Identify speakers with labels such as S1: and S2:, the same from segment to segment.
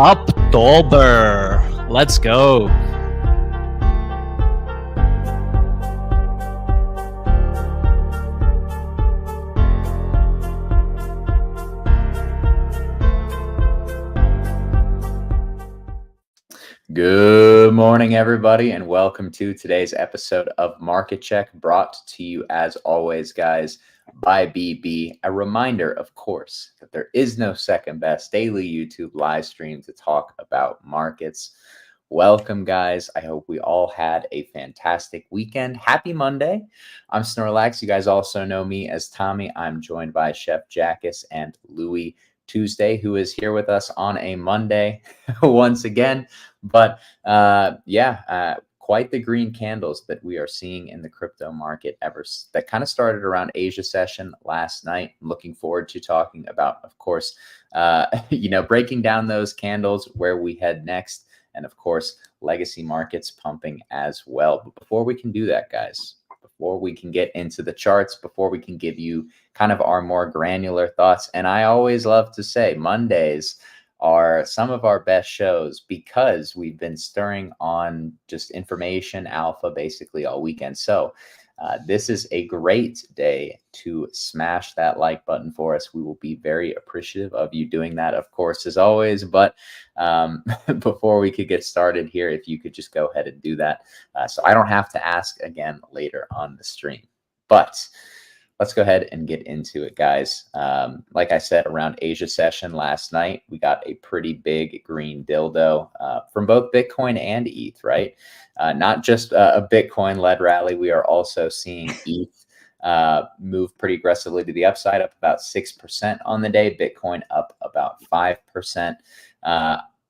S1: October. Let's go.
S2: Good morning, everybody, and welcome to today's episode of Market Check, brought to you, as always, guys, by BB. A reminder, of course, that there is no second best daily YouTube live stream to talk about markets. Welcome, guys. I hope we all had a fantastic weekend. Happy Monday. I'm Snorlax. You guys also know me as Tommy. I'm joined by Chef Jackus and Louis Tuesday, who is here with us on a Monday once again. But quite the green candles that we are seeing in the crypto market that kind of started around Asia session last night. I'm looking forward to talking about, of course, breaking down those candles, where we head next, and of course, legacy markets pumping as well. But before we can do that, guys, before we can get into the charts, before we can give you kind of our more granular thoughts, and I always love to say Mondays are some of our best shows because we've been stirring on just information alpha basically all weekend. So this is a great day to smash that like button for us. We will be very appreciative of you doing that, of course, as always. But before we could get started here, if you could just go ahead and do that, so I don't have to ask again later on the stream. But let's go ahead and get into it, guys. Like I said, around Asia session last night, we got a pretty big green dildo from both Bitcoin and ETH, right? Not just a Bitcoin-led rally. We are also seeing ETH move pretty aggressively to the upside, up about 6% on the day. Bitcoin up about 5%.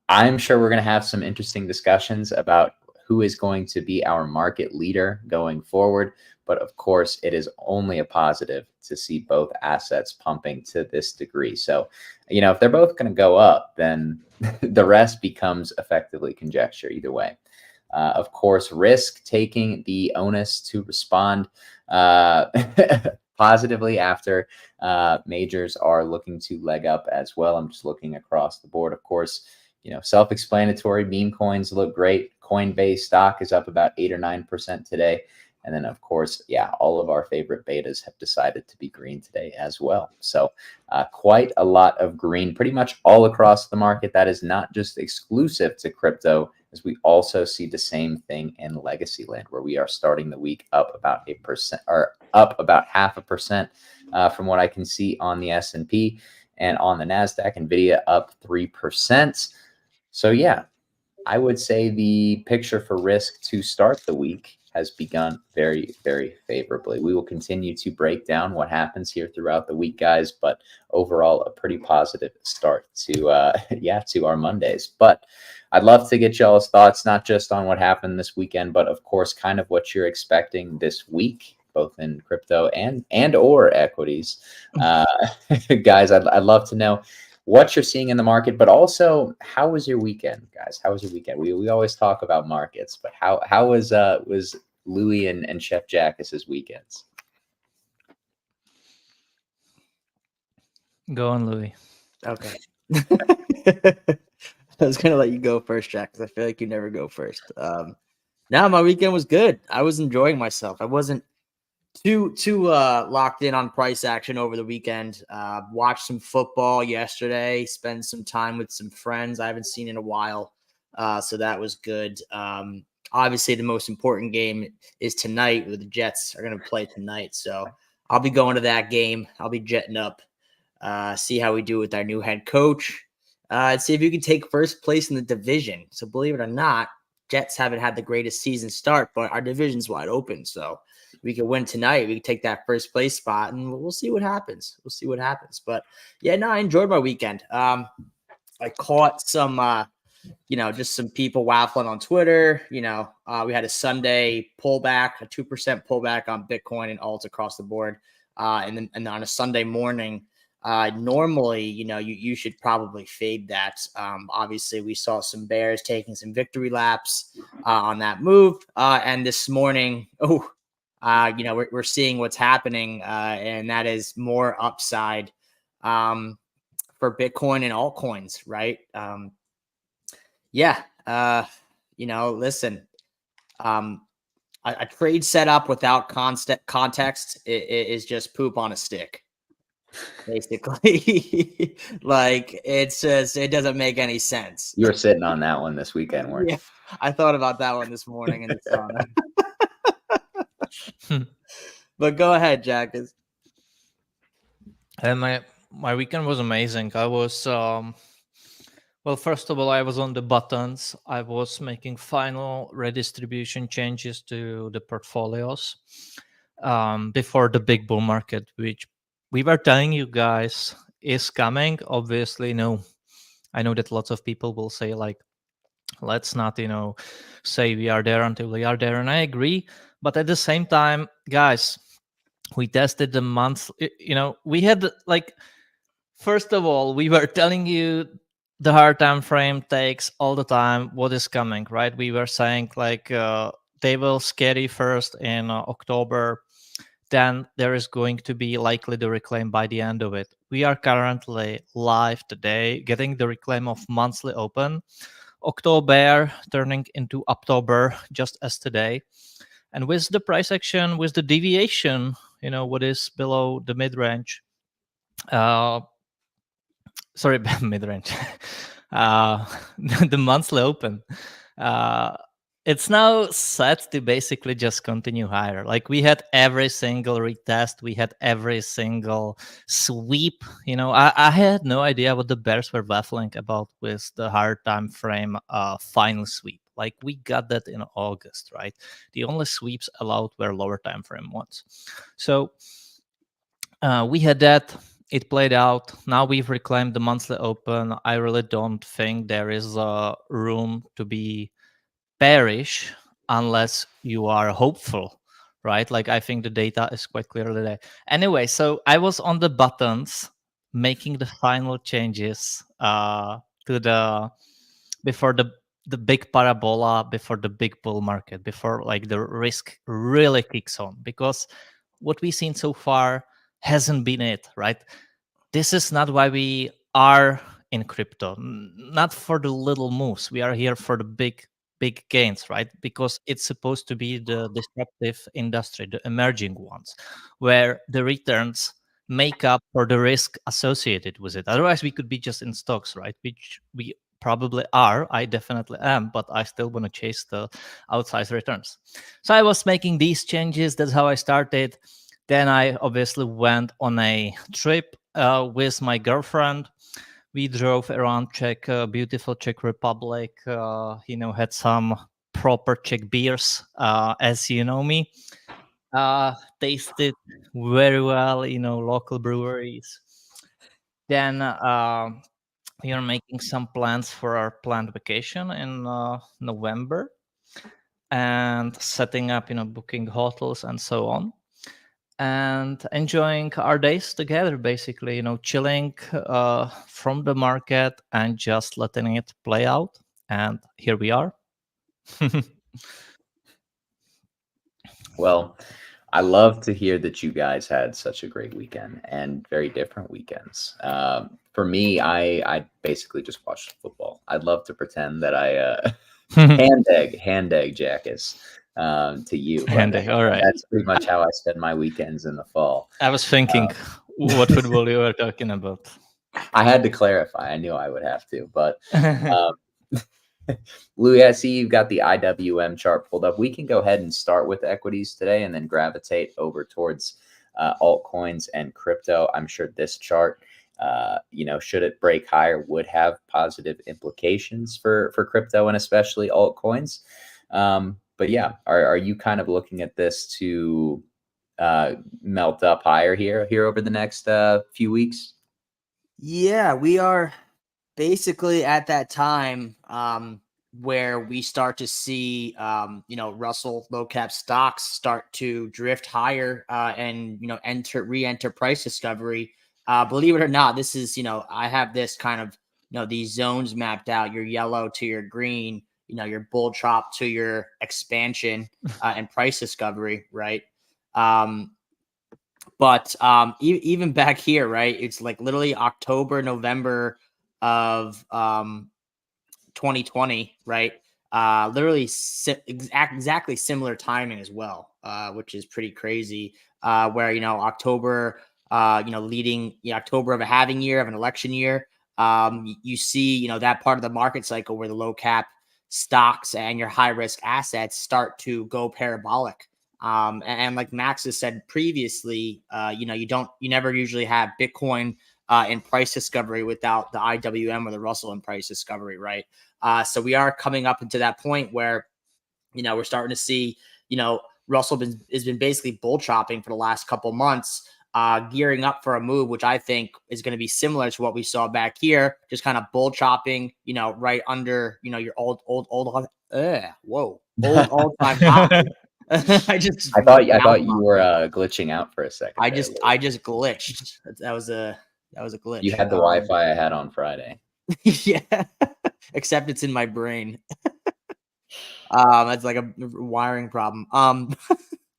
S2: I'm sure we're going to have some interesting discussions about who is going to be our market leader going forward. But of course, it is only a positive to see both assets pumping to this degree. So, if they're both going to go up, then the rest becomes effectively conjecture either way. Of course, risk taking the onus to respond positively after majors are looking to leg up as well. I'm just looking across the board. Of course, self-explanatory. Meme coins look great. Coinbase stock is up about 8 or 9% today. And then, of course, all of our favorite betas have decided to be green today as well. So quite a lot of green pretty much all across the market. That is not just exclusive to crypto, as we also see the same thing in legacy land, where we are starting the week up about 8% or up about 0.5% from what I can see on the S&P, and on the NASDAQ. NVIDIA up 3%. So I would say the picture for risk to start the week has begun very, very favorably. We will continue to break down what happens here throughout the week, guys, but overall, a pretty positive start to our Mondays. But I'd love to get y'all's thoughts, not just on what happened this weekend, but of course, kind of what you're expecting this week, both in crypto and or equities. Guys, I'd love to know what you're seeing in the market, but also how was your weekend, guys? How was your weekend? We always talk about markets, but how was Louis and Chef Jackus's weekends?
S1: Go on, Louis.
S3: Okay. I was gonna let you go first, Jack, because I feel like you never go first. No, my weekend was good. I was enjoying myself. I wasn't too locked in on price action over the weekend. Watched some football yesterday, spent some time with some friends I haven't seen in a while. So that was good. Obviously the most important game is tonight, where the Jets are going to play tonight. So I'll be going to that game. I'll be jetting up, see how we do with our new head coach, and see if you can take first place in the division. So believe it or not, Jets haven't had the greatest season start, but our division's wide open. So we could win tonight. We could take that first place spot, and we'll see what happens. But I enjoyed my weekend. I caught some, just some people waffling on Twitter. We had a Sunday pullback, a 2% pullback on Bitcoin and alts across the board. And on a Sunday morning, normally, you should probably fade that. Obviously, we saw some bears taking some victory laps on that move. And this morning, we're seeing what's happening, and that is more upside for Bitcoin and altcoins, right? Yeah. Listen, um, a trade set up without constant context is just poop on a stick, basically. Like it doesn't make any sense.
S2: You were sitting on that one this weekend, weren't
S3: Yeah, I thought about that one this morning in the sauna. But go ahead, Jack.
S1: And my weekend was amazing. I was well, first of all, I was on the buttons. I was making final redistribution changes to the portfolios before the big bull market, which we were telling you guys is coming. Obviously, no. I know that lots of people will say like, let's not, say we are there until we are there, and I agree. But at the same time, guys, we tested the month. We had like, first of all, we were telling you the hard time frame takes all the time what is coming, right? We were saying like they will scary first in October, then there is going to be likely the reclaim by the end of it. We are currently live today, getting the reclaim of monthly open. October turning into October just as today. And with the price action, with the deviation, what is below the mid range, sorry, mid range, uh, the monthly open, uh, it's now set to basically just continue higher. Like we had every single retest, we had every single sweep. I had no idea what the bears were baffling about with the hard time frame final sweep. Like we got that in August, right? The only sweeps allowed were lower time frame ones. So we had that. It played out. Now we've reclaimed the monthly open. I really don't think there is room to be bearish unless you are hopeful, right? Like I think the data is quite clearly there. Anyway, so I was on the buttons making the final changes to the before the big parabola, before the big bull market, before like the risk really kicks on, because what we've seen so far hasn't been it, right? This is not why we are in crypto. Not for the little moves. We are here for the big gains, right? Because it's supposed to be the disruptive industry, the emerging ones, where the returns make up for the risk associated with it. Otherwise, we could be just in stocks, right? Which we probably are. I definitely am, but I still want to chase the outsized returns. So I was making these changes. That's how I started. Then I obviously went on a trip with my girlfriend. We drove around beautiful Czech Republic. Had some proper Czech beers, as you know me. Tasted very well, local breweries. Then we are making some plans for our planned vacation in November, and setting up, booking hotels and so on, and enjoying our days together, basically, chilling from the market and just letting it play out. And here we are.
S2: Well, I love to hear that you guys had such a great weekend and very different weekends. For me, I basically just watched football. I'd love to pretend that I hand egg Jackus to you, but
S1: All right.
S2: that's pretty much how I spend my weekends in the fall.
S1: I was thinking what football you were talking about.
S2: I had to clarify. I knew I would have to, but Louis, I see you've got the IWM chart pulled up. We can go ahead and start with equities today and then gravitate over towards altcoins and crypto. I'm sure this chart, should it break higher, would have positive implications for crypto and especially altcoins. But yeah, are you kind of looking at this to melt up higher here over the next few weeks?
S3: Yeah, we are basically at that time where we start to see Russell low cap stocks start to drift higher and re-enter price discovery. Believe it or not, this is I have this kind of these zones mapped out: your yellow to your green, your bull chop to your expansion and price discovery, right? But even back here, right, it's like literally October, November of 2020, right? Literally exactly similar timing as well, which is pretty crazy. Where October, leading October of a halving year, of an election year, you see that part of the market cycle where the low cap stocks and your high risk assets start to go parabolic. And like Max has said previously, you never usually have Bitcoin in price discovery without the IWM or the Russell in price discovery, right? So we are coming up into that point where, we're starting to see, Russell has been basically bull chopping for the last couple months, gearing up for a move, which I think is going to be similar to what we saw back here, just kind of bull chopping, right under, your old all time high.
S2: I thought you were glitching out for a second.
S3: I just glitched. That was a glitch.
S2: You had the Wi-Fi I had on Friday.
S3: Yeah, except it's in my brain. It's like a wiring problem.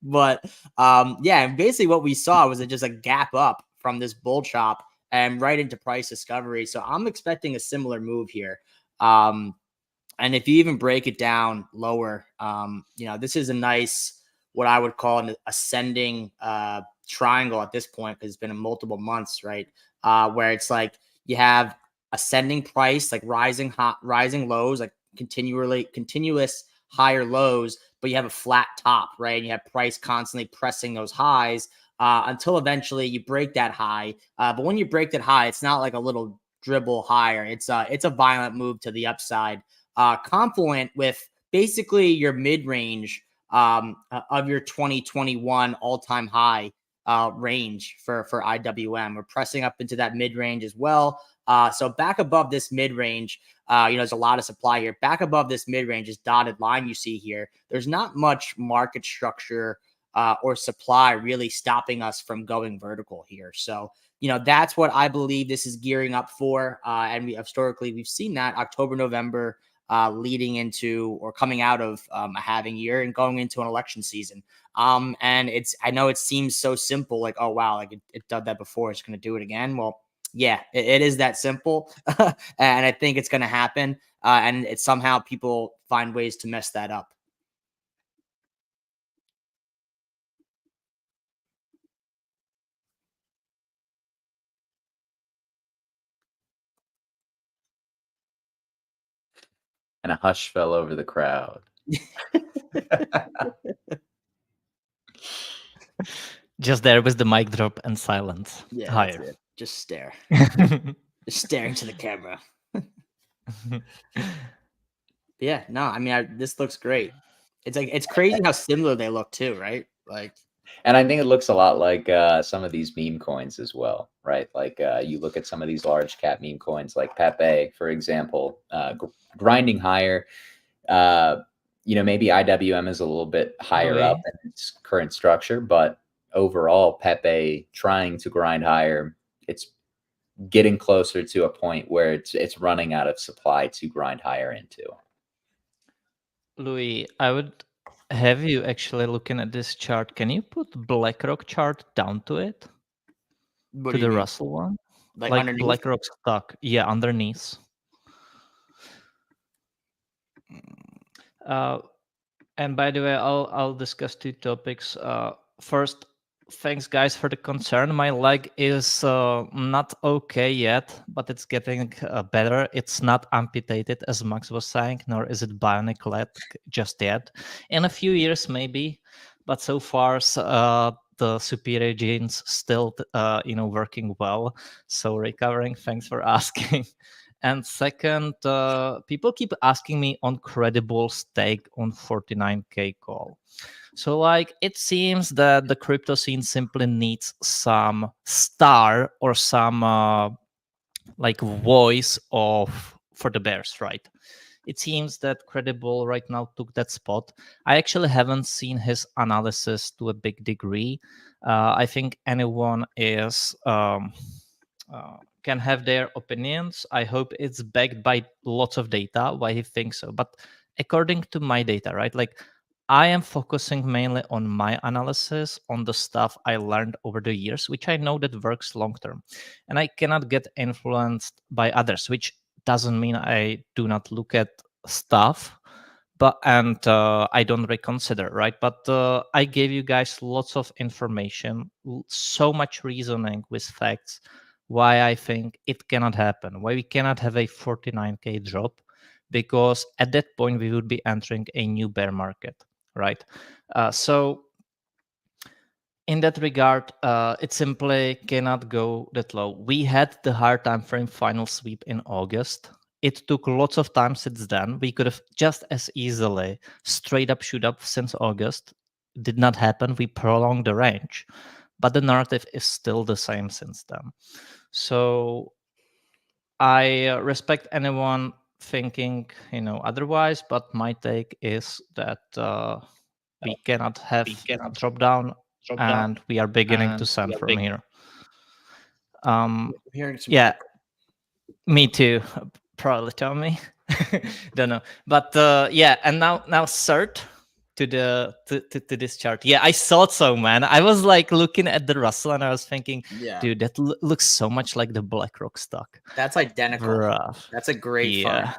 S3: But yeah, and basically what we saw was just a gap up from this bull chop and right into price discovery. So I'm expecting a similar move here. And if you even break it down lower, this is a nice, what I would call an ascending triangle at this point, because it's been in multiple months, right? Where it's like you have ascending price, like rising lows, like continuous higher lows, but you have a flat top, right? And you have price constantly pressing those highs until eventually you break that high. But when you break that high, it's not like a little dribble higher. It's a violent move to the upside, confluent with basically your mid range of your 2021 all-time high range for IWM. We're pressing up into that mid range as well. So back above this mid range, there's a lot of supply here. Back above this mid range, this dotted line you see here, there's not much market structure or supply really stopping us from going vertical here. So that's what I believe this is gearing up for. And we've seen that October, November, leading into or coming out of a halving year and going into an election season. And I know it seems so simple, like, oh wow, like it did that before, it's going to do it again. Well, yeah, it is that simple. And I think it's going to happen. And it's somehow people find ways to mess that up.
S2: And a hush fell over the crowd.
S1: Just there was the mic drop and silence.
S3: Yeah,
S1: higher.
S3: that's it. Just stare. Just staring to the camera. Yeah, no, I mean, this looks great. It's crazy how similar they look too, right? Like,
S2: and I think it looks a lot like some of these meme coins as well, right? Like you look at some of these large cap meme coins, like Pepe, for example, grinding higher. Maybe IWM is a little bit higher up in its current structure, but overall, Pepe trying to grind higher, it's getting closer to a point where it's running out of supply to grind higher into.
S1: Louis, I would have you actually looking at this chart. Can you put BlackRock chart down to it?
S3: what
S1: to
S3: do you
S1: the
S3: mean?
S1: Russell one?
S3: Like
S1: Like
S3: underneath?
S1: BlackRock stock. Yeah, underneath. And by the way, I'll discuss two topics. First, thanks guys for the concern. My leg is not okay yet, but it's getting better. It's not amputated, as Max was saying, nor is it bionic leg just yet. In a few years, maybe, but so far, the superior genes still, working well. So recovering. Thanks for asking. And second, people keep asking me on credible stake on 49K call. So like it seems that the crypto scene simply needs some star or some like voice of for the bears, right? It seems that Credible right now took that spot. I actually haven't seen his analysis to a big degree. I think anyone is can have their opinions. I hope it's backed by lots of data why he thinks so. But according to my data, right, like I am focusing mainly on my analysis, on the stuff I learned over the years, which I know that works long term. And I cannot get influenced by others, which doesn't mean I do not look at stuff, but and I don't reconsider, right? But I gave you guys lots of information, so much reasoning with facts, why I think it cannot happen, why we cannot have a 49K drop, because at that point we would be entering a new bear market, right? So in that regard, it simply cannot go that low. We had the hard time frame final sweep in August. It took lots of time since then. We could have just as easily straight up shoot up since August. Did not happen. We prolonged the range, but the narrative is still the same since then. So I respect anyone thinking, otherwise, but my take is that we cannot have drop down, and we are beginning to send from here.
S3: I'm hearing some
S1: Yeah, me too. Probably tell me. Don't know, but yeah. And now cert to the to this chart. Yeah, I thought so, man. I was like looking at the Russell and I was thinking,
S3: Yeah,
S1: dude, that looks so much like the BlackRock stock.
S3: that's identical.
S1: Bruh.
S3: That's a great find.
S1: Yeah.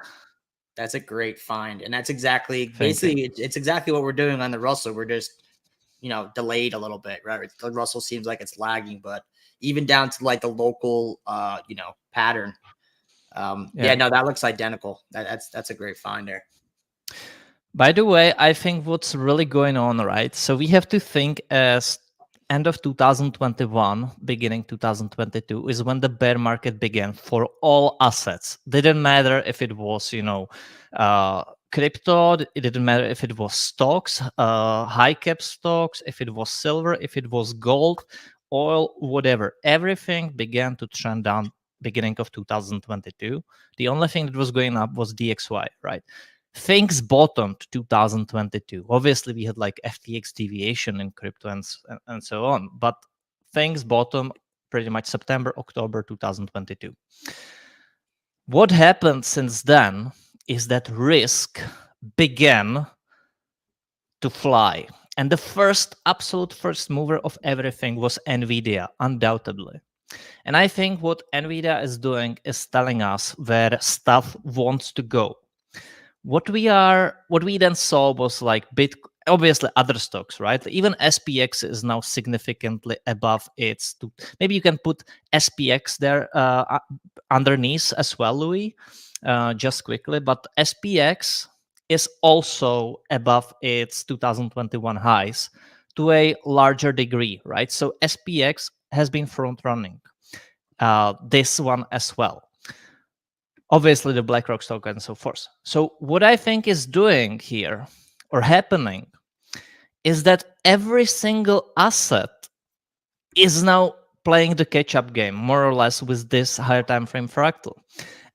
S3: That's a great find, and that's exactly
S1: Thank
S3: basically it's exactly what we're doing on the Russell. We're just delayed a little bit, right? The Russell seems like it's lagging, but even down to like the local pattern. Yeah, no, that looks identical. That's a great find there.
S1: By the way, I think what's really going on, right? So we have to think as end of 2021, beginning 2022 is when the bear market began for all assets. Didn't matter if it was, crypto. It didn't matter if it was stocks, high cap stocks, if it was silver, if it was gold, oil, whatever. Everything began to trend down beginning of 2022. The only thing that was going up was DXY, right? Things bottomed 2022. Obviously, we had like FTX deviation in crypto and so on, but things bottomed pretty much September, October 2022. What happened since then is that risk began to fly. And the absolute first mover of everything was NVIDIA, undoubtedly. And I think what NVIDIA is doing is telling us where stuff wants to go. What we then saw was like obviously other stocks, right? Even SPX is now significantly above its. Maybe you can put SPX there underneath as well, Louis, just quickly. But SPX is also above its 2021 highs to a larger degree, right? So SPX has been front running this one as well. Obviously the BlackRock stock and so forth. So what I think is doing here or happening is that every single asset is now playing the catch-up game, more or less, with this higher time frame fractal.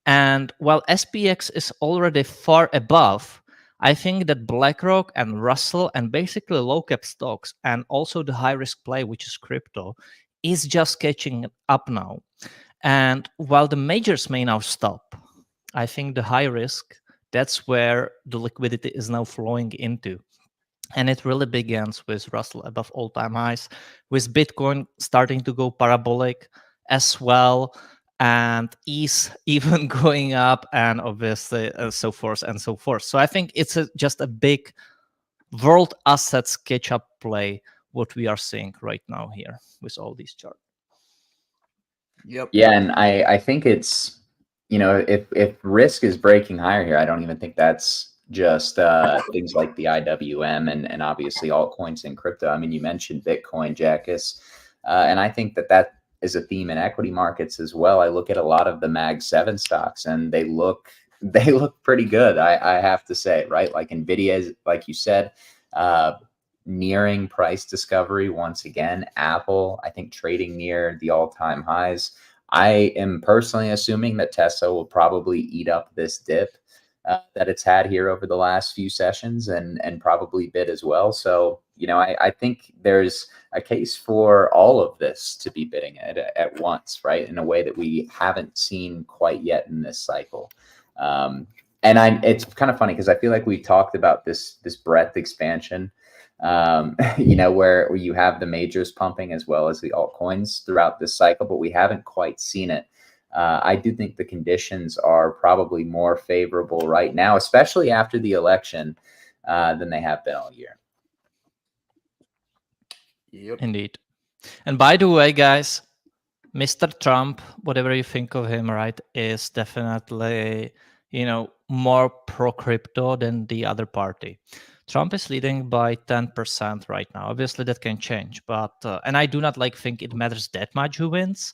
S1: And while SPX is already far above, I think that BlackRock and Russell and basically low cap stocks and also the high risk play, which is crypto, is just catching up now. And while the majors may now stop, I think the high risk, that's where the liquidity is now flowing into. And it really begins with Russell above all-time highs, with Bitcoin starting to go parabolic as well, and ETH even going up, and obviously so forth and so forth. So I think it's just a big world assets catch-up play, what we are seeing right now here with all these charts.
S3: Yep.
S2: Yeah, and I think it's, if risk is breaking higher here, I don't even think that's just things like the IWM and obviously altcoins and crypto. I mean, you mentioned Bitcoin, Jackus, and I think that is a theme in equity markets as well. I look at a lot of the Mag 7 stocks and they look pretty good. I have to say, right? Like Nvidia, like you said, nearing price discovery once again. Apple, I think, trading near the all-time highs. I am personally assuming that Tesla will probably eat up this dip that it's had here over the last few sessions and probably bid as well. So, I think there's a case for all of this to be bidding at once, right? In a way that we haven't seen quite yet in this cycle. It's kind of funny because I feel like we talked about this breadth expansion, where you have the majors pumping as well as the altcoins throughout this cycle, but we haven't quite seen it I do think the conditions are probably more favorable right now, especially after the election, than they have been all year.
S3: Yep.
S1: Indeed. And by the way, guys, Mr. Trump, whatever you think of him, right, is definitely, more pro crypto than the other party. Trump is leading by 10% right now. Obviously, that can change, but and I do not think it matters that much who wins,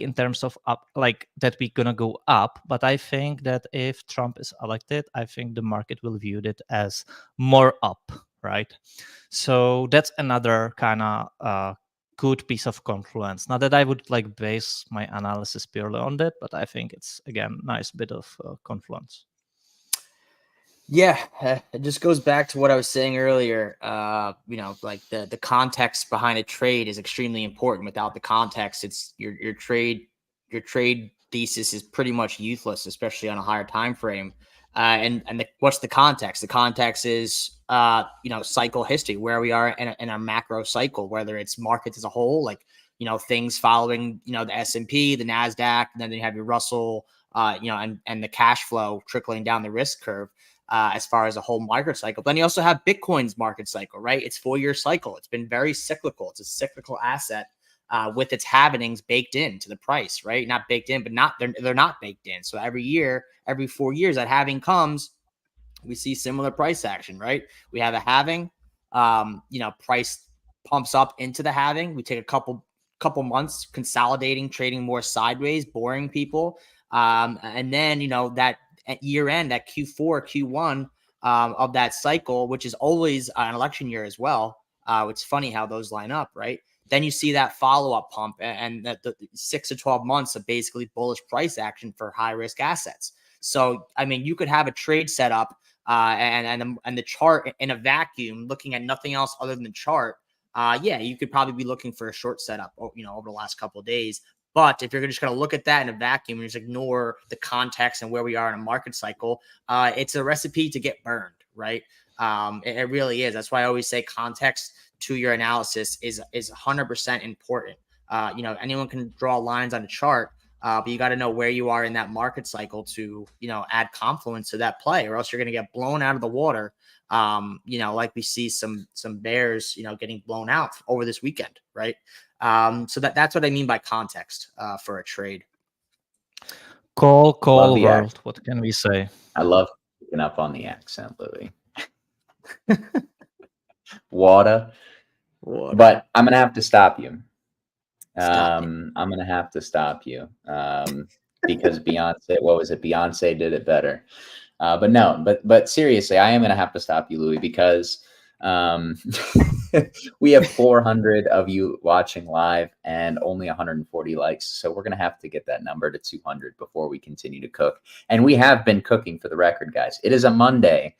S1: in terms of up, that we're gonna go up. But I think that if Trump is elected, I think the market will view it as more up, right? So that's another kind of good piece of confluence. Not that I would base my analysis purely on that, but I think it's again nice bit of confluence.
S3: Yeah, it just goes back to what I was saying earlier. The context behind a trade is extremely important. Without the context, it's your trade thesis is pretty much useless, especially on a higher time frame. What's the context? The context is cycle history, where we are in a macro cycle, whether it's markets as a whole, things following the S&P, the Nasdaq, and then you have your Russell, and the cash flow trickling down the risk curve. As far as a whole market cycle. Then you also have Bitcoin's market cycle, right? It's 4-year cycle. It's been very cyclical. It's a cyclical asset with its happenings baked into the price, right? Not baked in, but they're not baked in. So every year, every 4 years that halving comes, we see similar price action, right? We have a halving, price pumps up into the halving. We take a couple months consolidating, trading more sideways, boring people. And then, that at year end, at Q4, Q1 of that cycle, which is always an election year as well. It's funny how those line up, right? Then you see that follow-up pump and the 6 to 12 months of basically bullish price action for high-risk assets. So, I mean, you could have a trade set up and the chart in a vacuum, looking at nothing else other than the chart. You could probably be looking for a short setup, over the last couple of days. But if you're just going to look at that in a vacuum and just ignore the context and where we are in a market cycle, it's a recipe to get burned, right? It really is. That's why I always say context to your analysis is 100% important. Anyone can draw lines on a chart, but you got to know where you are in that market cycle to, add confluence to that play, or else you're going to get blown out of the water. Like we see some bears, getting blown out over this weekend, right? So that's what I mean by context for a trade.
S1: Call world.
S2: Accent.
S1: What can we say?
S2: I love picking up on the accent, Louis. Water. But I'm gonna have to stop you. I'm gonna have to stop you because Beyonce. What was it? Beyonce did it better. But seriously, I am gonna have to stop you, Louis, because we have 400 of you watching live and only 140 likes. So we're going to have to get that number to 200 before we continue to cook. And we have been cooking, for the record, guys. It is a Monday.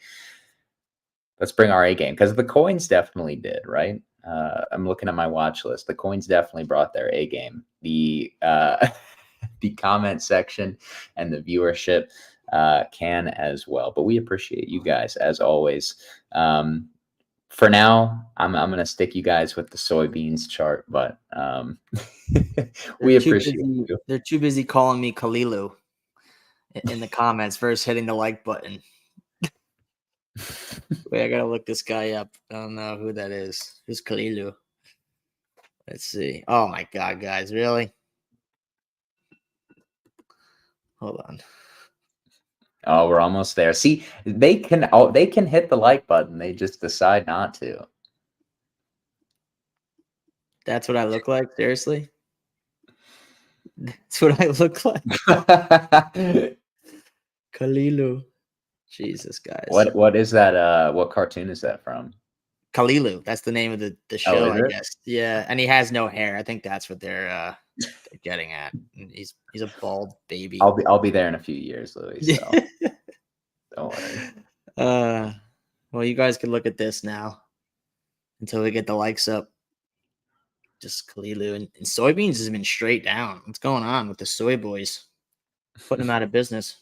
S2: Let's bring our A game, because the coins definitely did, right? I'm looking at my watch list. The coins definitely brought their A game. The comment section and the viewership can as well. But we appreciate you guys, as always. For now, I'm going to stick you guys with the soybeans chart, but we appreciate you.
S3: They're too busy calling me Kalilu in the comments versus hitting the like button. Wait, I got to look this guy up. I don't know who that is. Who's Kalilu? Let's see. Oh, my God, guys. Really? Hold on.
S2: Oh, we're almost there. See, they can hit the like button. They just decide not to.
S3: That's what I look like? Seriously? That's what I look like? Kalilu. Jesus, guys.
S2: What is that? What cartoon is that from?
S3: Kalilu. That's the name of the show, I guess. Yeah, and he has no hair. I think that's what they're getting at. He's a bald baby.
S2: I'll be there in a few years, Louis. So don't worry.
S3: Well, you guys can look at this now until we get the likes up. Just Kalilu and soybeans has been straight down. What's going on with the soy boys? Putting them out of business.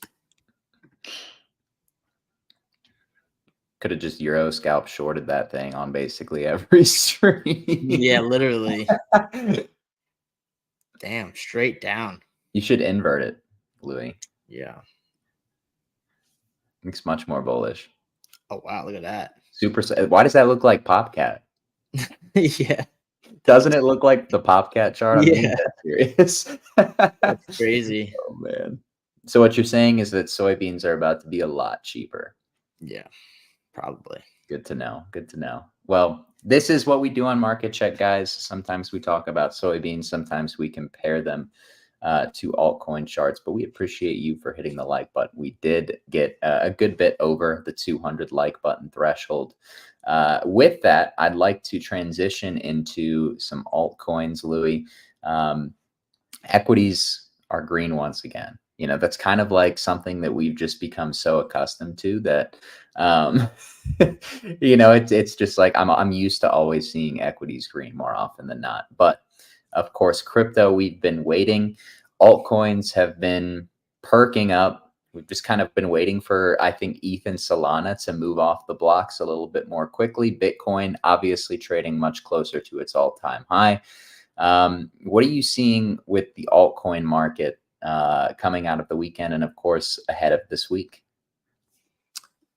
S2: Could have just Euro scalp shorted that thing on basically every stream.
S3: Yeah, literally. Damn, straight down.
S2: You should invert it, Louis.
S3: Yeah.
S2: It's much more bullish.
S3: Oh wow, look at that.
S2: Why does that look like Popcat?
S3: Yeah.
S2: Doesn't it look like the Popcat chart? I'm being
S3: Yeah.
S2: dead serious.
S3: That's crazy.
S2: Oh man. So what you're saying is that soybeans are about to be a lot cheaper.
S3: Yeah, probably.
S2: Good to know. Good to know. Well, this is what we do on Market Check, guys. Sometimes we talk about soybeans, sometimes we compare them to altcoin charts, but we appreciate you for hitting the like button. We did get a good bit over the 200 like button threshold. With that, I'd like to transition into some altcoins, Louis. Equities are green once again. That's kind of like something that we've just become so accustomed to that um it's just like I'm used to always seeing equities green more often than not. But of course, crypto, we've been waiting. Altcoins have been perking up. We've just kind of been waiting for, I think, ETH and Solana to move off the blocks a little bit more quickly. Bitcoin obviously trading much closer to its all-time high. What are you seeing with the altcoin market coming out of the weekend and, of course, ahead of this week?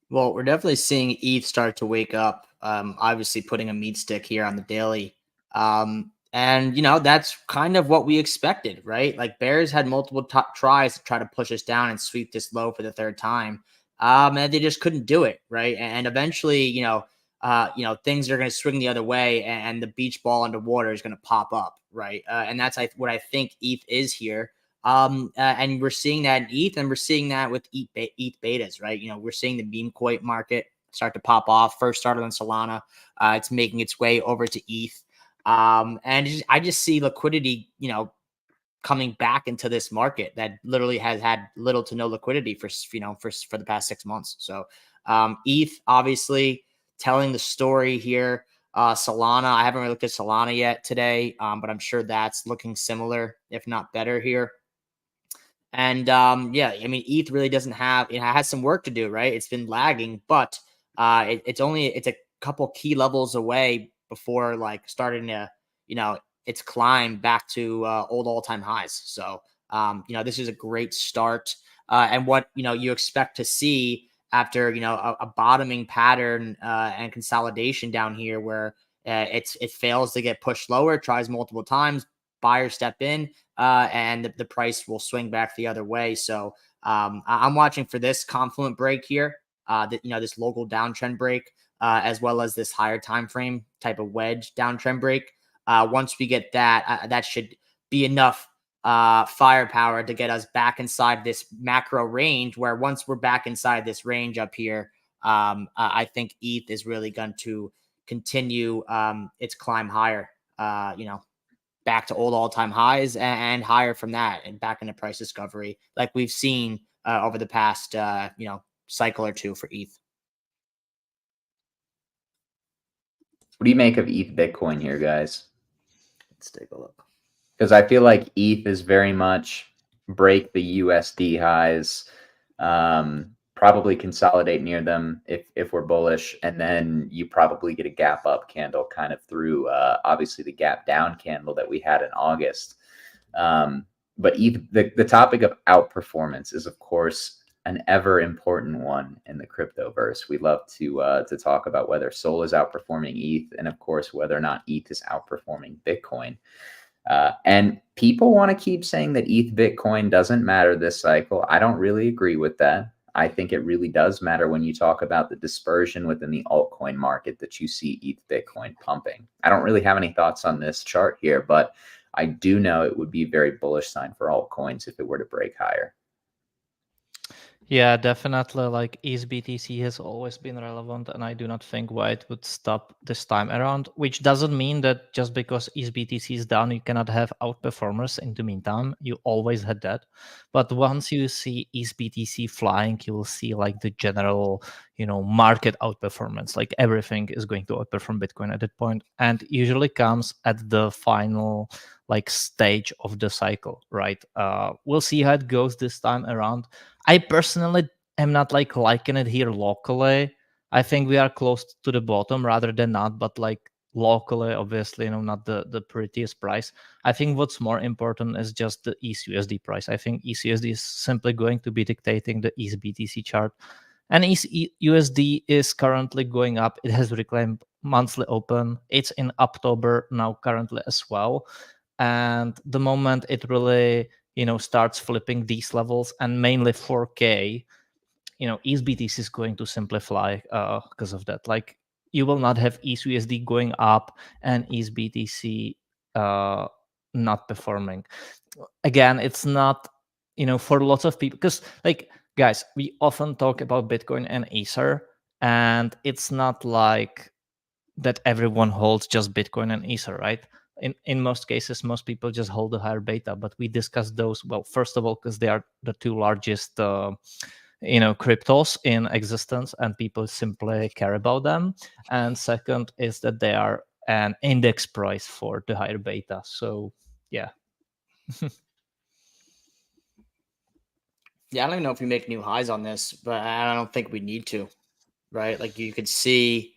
S3: Well, we're definitely seeing ETH start to wake up. Obviously, putting a meat stick here on the daily. And, that's kind of what we expected, right? Like bears had multiple tries to try to push us down and sweep this low for the third time. And they just couldn't do it, right? And eventually, things are going to swing the other way, and the beach ball underwater is going to pop up, right? And that's what I think ETH is here. And we're seeing that in ETH, and we're seeing that with ETH betas, right? We're seeing the meme coin market start to pop off. First started on Solana, it's making its way over to ETH, and I just see liquidity, coming back into this market that literally has had little to no liquidity for the past 6 months. So ETH obviously telling the story here. Solana, I haven't really looked at Solana yet today, but I'm sure that's looking similar, if not better here. And yeah, I mean, ETH really doesn't have, it has some work to do, right? It's been lagging, but it's a couple key levels away before like starting to, its climb back to old all-time highs. So, this is a great start. And what, you expect to see after, a bottoming pattern and consolidation down here where it fails to get pushed lower, tries multiple times, buyers step in, and the price will swing back the other way. So I'm watching for this confluent break here, this local downtrend break, as well as this higher time frame type of wedge downtrend break. Once we get that, that should be enough firepower to get us back inside this macro range. Where once we're back inside this range up here, I think ETH is really going to continue its climb higher. Back to old all-time highs and higher from that, and back into price discovery like we've seen over the past cycle or two for ETH.
S2: What do you make of ETH Bitcoin here, guys?
S3: Let's take a look.
S2: Because I feel like ETH is very much break the USD highs, probably consolidate near them if we're bullish, and then you probably get a gap up candle kind of through obviously the gap down candle that we had in August. But ETH, the topic of outperformance is, of course, an ever important one in the cryptoverse. We love to talk about whether Sol is outperforming ETH, and of course whether or not ETH is outperforming Bitcoin. And people want to keep saying that ETH Bitcoin doesn't matter this cycle. I don't really agree with that. I think it really does matter when you talk about the dispersion within the altcoin market that you see ETH Bitcoin pumping. I don't really have any thoughts on this chart here, but I do know it would be a very bullish sign for altcoins if it were to break higher.
S1: Yeah, definitely. Like ETH-BTC has always been relevant, and I do not think why it would stop this time around. Which doesn't mean that just because ETH-BTC is down, you cannot have outperformers in the meantime. You always had that, but once you see ETH-BTC flying, you will see like the general, market outperformance. Like everything is going to outperform Bitcoin at that point, and usually comes at the final like stage of the cycle, right? We'll see how it goes this time around. I personally am not liking it here locally. I think we are close to the bottom rather than not, but like locally, obviously, not the prettiest price. I think what's more important is just the ETH-USD price. I think ETH-USD is simply going to be dictating the ETH-BTC chart. And ETH-USD is currently going up. It has reclaimed monthly open. It's in October now currently as well. And the moment it really, starts flipping these levels, and mainly 4K, ETH-BTC is going to simplify because of that. Like, you will not have ETH-USD going up and ETH-BTC not performing. Again, it's not, for lots of people, because, like, guys, we often talk about Bitcoin and Ether, and it's not like that everyone holds just Bitcoin and Ether, right? In most cases, most people just hold the higher beta, but we discussed those, well, first of all, because they are the two largest cryptos in existence, and people simply care about them. And second is that they are an index price for the higher beta. So yeah.
S3: Yeah, I don't even know if we make new highs on this, but I don't think we need to, right? Like, you could see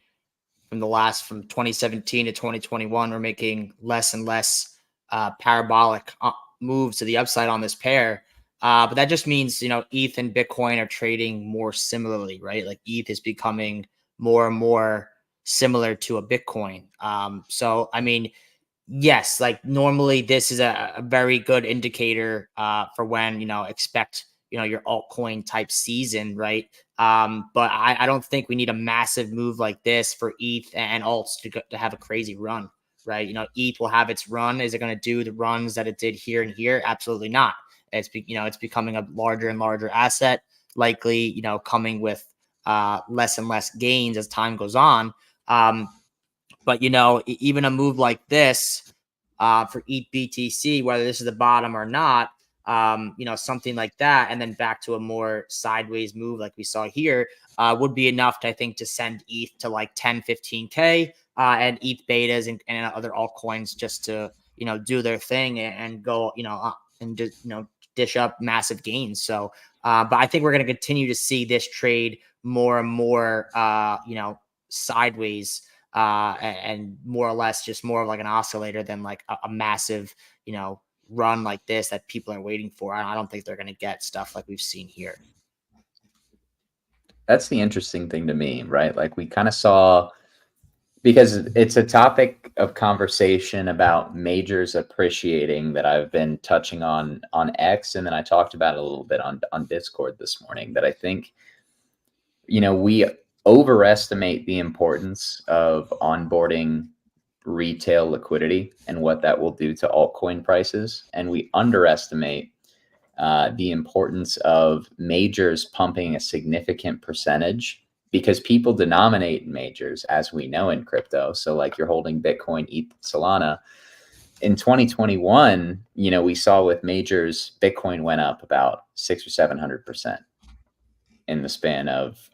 S3: from 2017 to 2021, we're making less and less parabolic moves to the upside on this pair. But that just means, ETH and Bitcoin are trading more similarly, right? Like, ETH is becoming more and more similar to a Bitcoin. So, I mean, yes, like, normally this is a very good indicator for when, expect, your altcoin type season, right? But I don't think we need a massive move like this for ETH and alts to have a crazy run, right? ETH will have its run. Is it going to do the runs that it did here and here? Absolutely not. It's becoming a larger and larger asset, likely, coming with less and less gains as time goes on. But even a move like this for ETH BTC, whether this is the bottom or not, something like that, and then back to a more sideways move like we saw here, would be enough, I think, to send ETH to like 10, 15K and ETH betas and other altcoins just to, do their thing and go, and just, dish up massive gains. So, but I think we're going to continue to see this trade more and more, sideways and more or less just more of like an oscillator than like a massive, run like this that people are waiting for. I don't think they're going to get stuff like we've seen here.
S2: That's the interesting thing to me, right? Like, we kind of saw, because it's a topic of conversation about majors appreciating that I've been touching on X, and then I talked about it a little bit on Discord this morning, that I think, we overestimate the importance of onboarding retail liquidity and what that will do to altcoin prices. And we underestimate the importance of majors pumping a significant percentage, because people denominate in majors, as we know, in crypto. So like, you're holding Bitcoin, ETH, Solana. In 2021, we saw with majors, Bitcoin went up about 600 or 700% in the span of,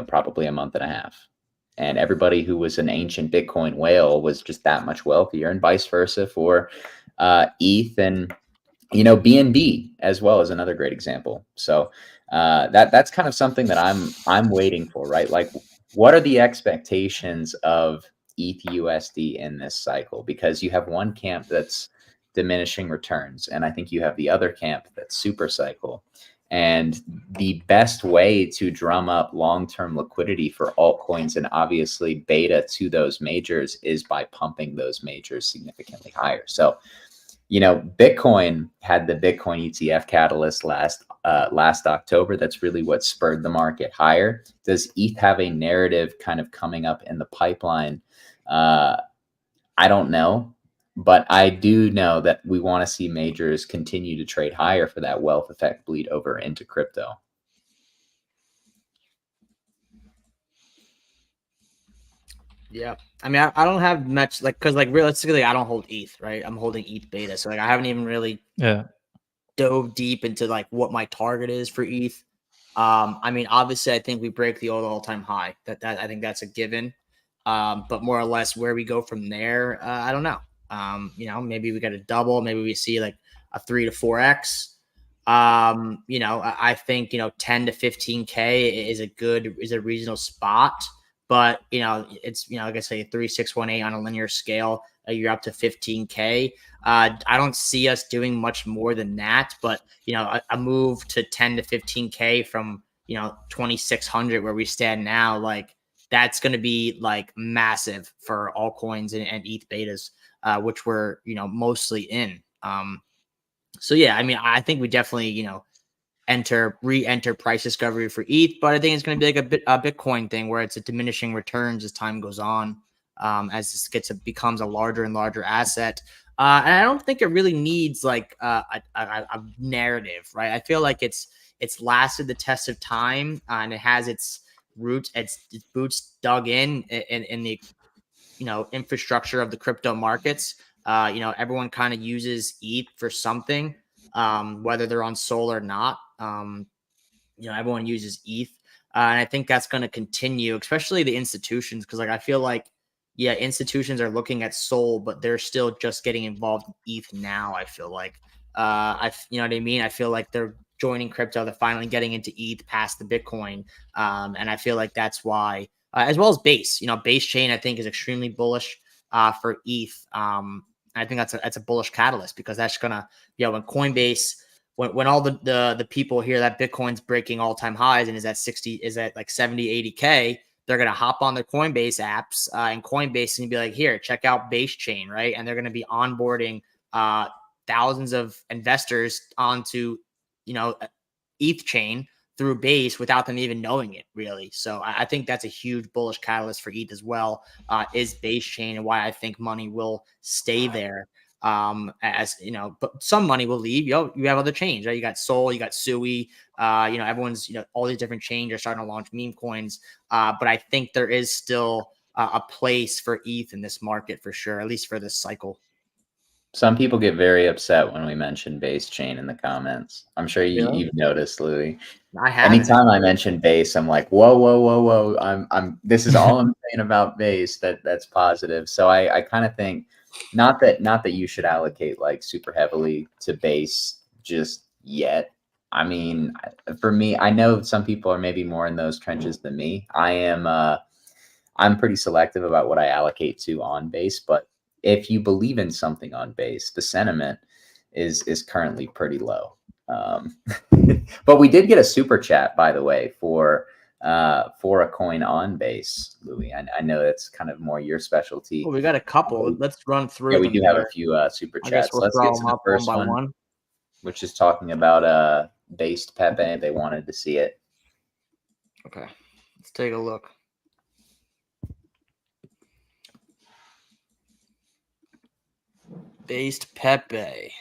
S2: probably a month and a half. And everybody who was an ancient Bitcoin whale was just that much wealthier, and vice versa for ETH and, BNB as well is another great example. So that's kind of something that I'm waiting for, right? Like, what are the expectations of ETH-USD in this cycle? Because you have one camp that's diminishing returns, and I think you have the other camp that's super cycle. And the best way to drum up long-term liquidity for altcoins and obviously beta to those majors is by pumping those majors significantly higher. So, Bitcoin had the Bitcoin ETF catalyst last October. That's really what spurred the market higher. Does ETH have a narrative kind of coming up in the pipeline? I don't know. But I do know that we want to see majors continue to trade higher for that wealth effect bleed over into crypto.
S3: Yeah. I mean, I don't have much, like, because, like, realistically, I don't hold ETH, right? I'm holding ETH beta. So, like, I haven't even really dove deep into like what my target is for ETH. I mean, obviously, I think we break the old all-time high. That I think that's a given. But more or less where we go from there, I don't know. Maybe we got a double. Maybe we see like a 3 to 4x. I think 10 to 15K is a reasonable spot but it's like I say, 3618 on a linear scale. You're up to 15K. I don't see us doing much more than that, but a move to 10 to 15K from 2600 where we stand now, like that's going to be like massive for altcoins and ETH betas, which we're mostly in. So yeah, I mean, I think we definitely re-enter price discovery for ETH, but I think it's going to be like a Bitcoin thing where it's a diminishing returns as time goes on, as this becomes a larger and larger asset. And I don't think it really needs like a narrative, right? I feel like it's lasted the test of time, and it has its roots, its boots dug in the infrastructure of the crypto markets. Everyone kind of uses ETH for something, whether they're on Sol or not. Everyone uses ETH, and I think that's going to continue, especially the institutions, because like I feel like, yeah, institutions are looking at Sol, but they're still just getting involved in ETH now. I feel like, you know what I mean. I feel like they're joining crypto. They're finally getting into ETH past the Bitcoin, and I feel like that's why, as well as Base. Base chain I think is extremely bullish for ETH. I think that's a bullish catalyst because that's gonna, when Coinbase, when all the people hear that Bitcoin's breaking all-time highs and is at like 70, 80K, they're going to hop on their Coinbase apps and Coinbase and be like, here, check out Base Chain, right? And they're going to be onboarding thousands of investors onto, ETH chain through Base without them even knowing it, really. So I think that's a huge bullish catalyst for ETH as well, is Base Chain, and why I think money will stay there. As but some money will leave. You have other chains, right? You got Sol, you got Sui, everyone's, all these different chains are starting to launch meme coins. But I think there is still a place for ETH in this market for sure, at least for this cycle.
S2: Some people get very upset when we mention Base Chain in the comments. I'm sure you've noticed, Louis.
S3: I have.
S2: Anytime I mention Base, I'm like, whoa, whoa, whoa, whoa. This is all I'm saying about Base that's positive. So I kind of think, not that you should allocate like super heavily to Base just yet. I mean, for me, I know some people are maybe more in those trenches than me. I'm pretty selective about what I allocate to on Base, but if you believe in something on Base, the sentiment is currently pretty low. But we did get a super chat, by the way, for a coin on Base, Louis. I know that's kind of more your specialty.
S3: Well, we got a couple. Let's run through.
S2: Yeah, we do have a few super chats.
S3: We'll
S2: Let's get to the first
S3: one by one,
S2: which is talking about based Pepe. They wanted to see it.
S3: Okay, let's take a look. Based Pepe.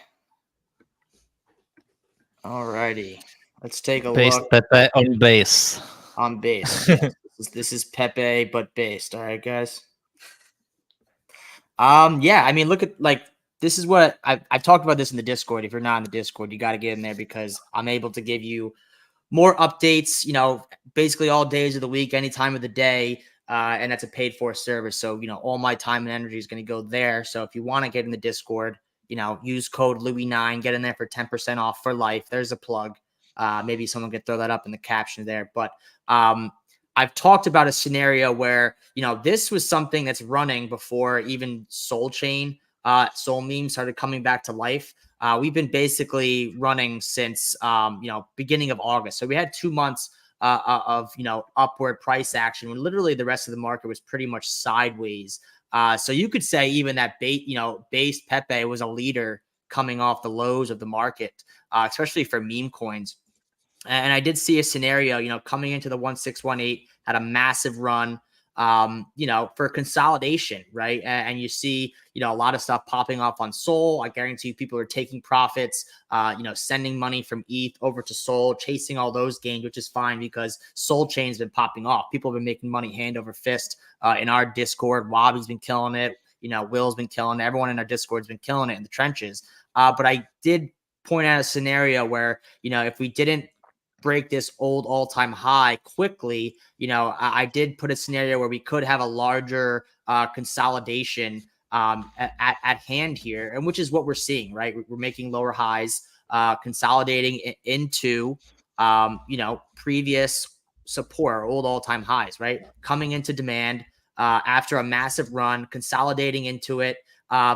S3: Alrighty, let's take a look.
S1: Based Pepe on Base.
S3: On Base. Yes. This is Pepe, but based. All right, guys. Yeah, I mean, look at like this is what I've talked about this in the Discord. If you're not in the Discord, you got to get in there because I'm able to give you more updates. Basically all days of the week, any time of the day. And that's a paid for service. So, all my time and energy is going to go there. So if you want to get in the Discord, use code Louis9, get in there for 10% off for life. There's a plug. Maybe someone could throw that up in the caption there. But I've talked about a scenario where, this was something that's running before even Sol Chain, Sol Meme started coming back to life. We've been basically running since, beginning of August. So we had 2 months of upward price action when literally the rest of the market was pretty much sideways. So you could say even that base Pepe was a leader coming off the lows of the market, especially for meme coins. And I did see a scenario, coming into the 1618, had a massive run, for consolidation, right? And you see, a lot of stuff popping off on Sol. I guarantee you people are taking profits, sending money from ETH over to Sol, chasing all those gains, which is fine because Sol Chain's been popping off. People have been making money hand over fist in our Discord. Wobby's been killing it. Will's been killing it. Everyone in our Discord's been killing it in the trenches. But I did point out a scenario where, if we didn't break this old all-time high quickly, I did put a scenario where we could have a larger consolidation at hand here, and which is what we're seeing, right? We're making lower highs, consolidating into previous support, old all-time highs, right? Coming into demand after a massive run, consolidating into it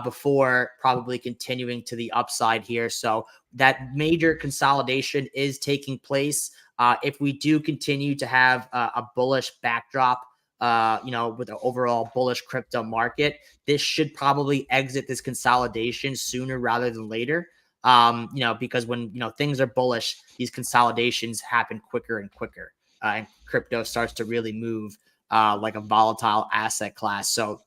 S3: before probably continuing to the upside here. So that major consolidation is taking place. If we do continue to have a bullish backdrop, with an overall bullish crypto market, this should probably exit this consolidation sooner rather than later. Because when things are bullish, these consolidations happen quicker and quicker, and crypto starts to really move like a volatile asset class. So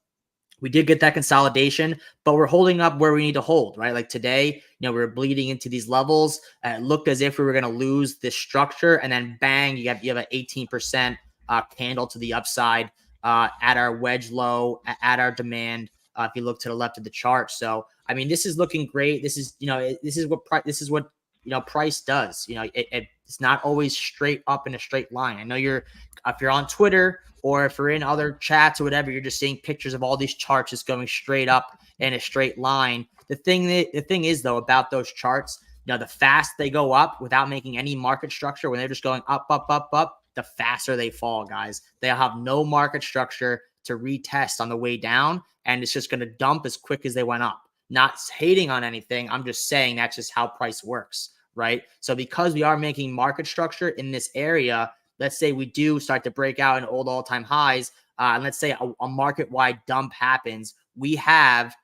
S3: we did get that consolidation, but we're holding up where we need to hold, right? Like today, we're bleeding into these levels. It looked as if we were going to lose this structure, and then bang, you have an 18% candle to the upside at our wedge low, at our demand. If you look to the left of the chart, so I mean, this is looking great. This is what price does. It's not always straight up in a straight line. I know if you're on Twitter or if you're in other chats or whatever, you're just seeing pictures of all these charts just going straight up in a straight line. The thing is though about those charts, the fast they go up without making any market structure, when they're just going up, up, up, up, the faster they fall, guys. They'll have no market structure to retest on the way down, and it's just going to dump as quick as they went up. Not hating on anything. I'm just saying that's just how price works, right? So because we are making market structure in this area, let's say we do start to break out in old all-time highs, and let's say a market-wide dump happens, we have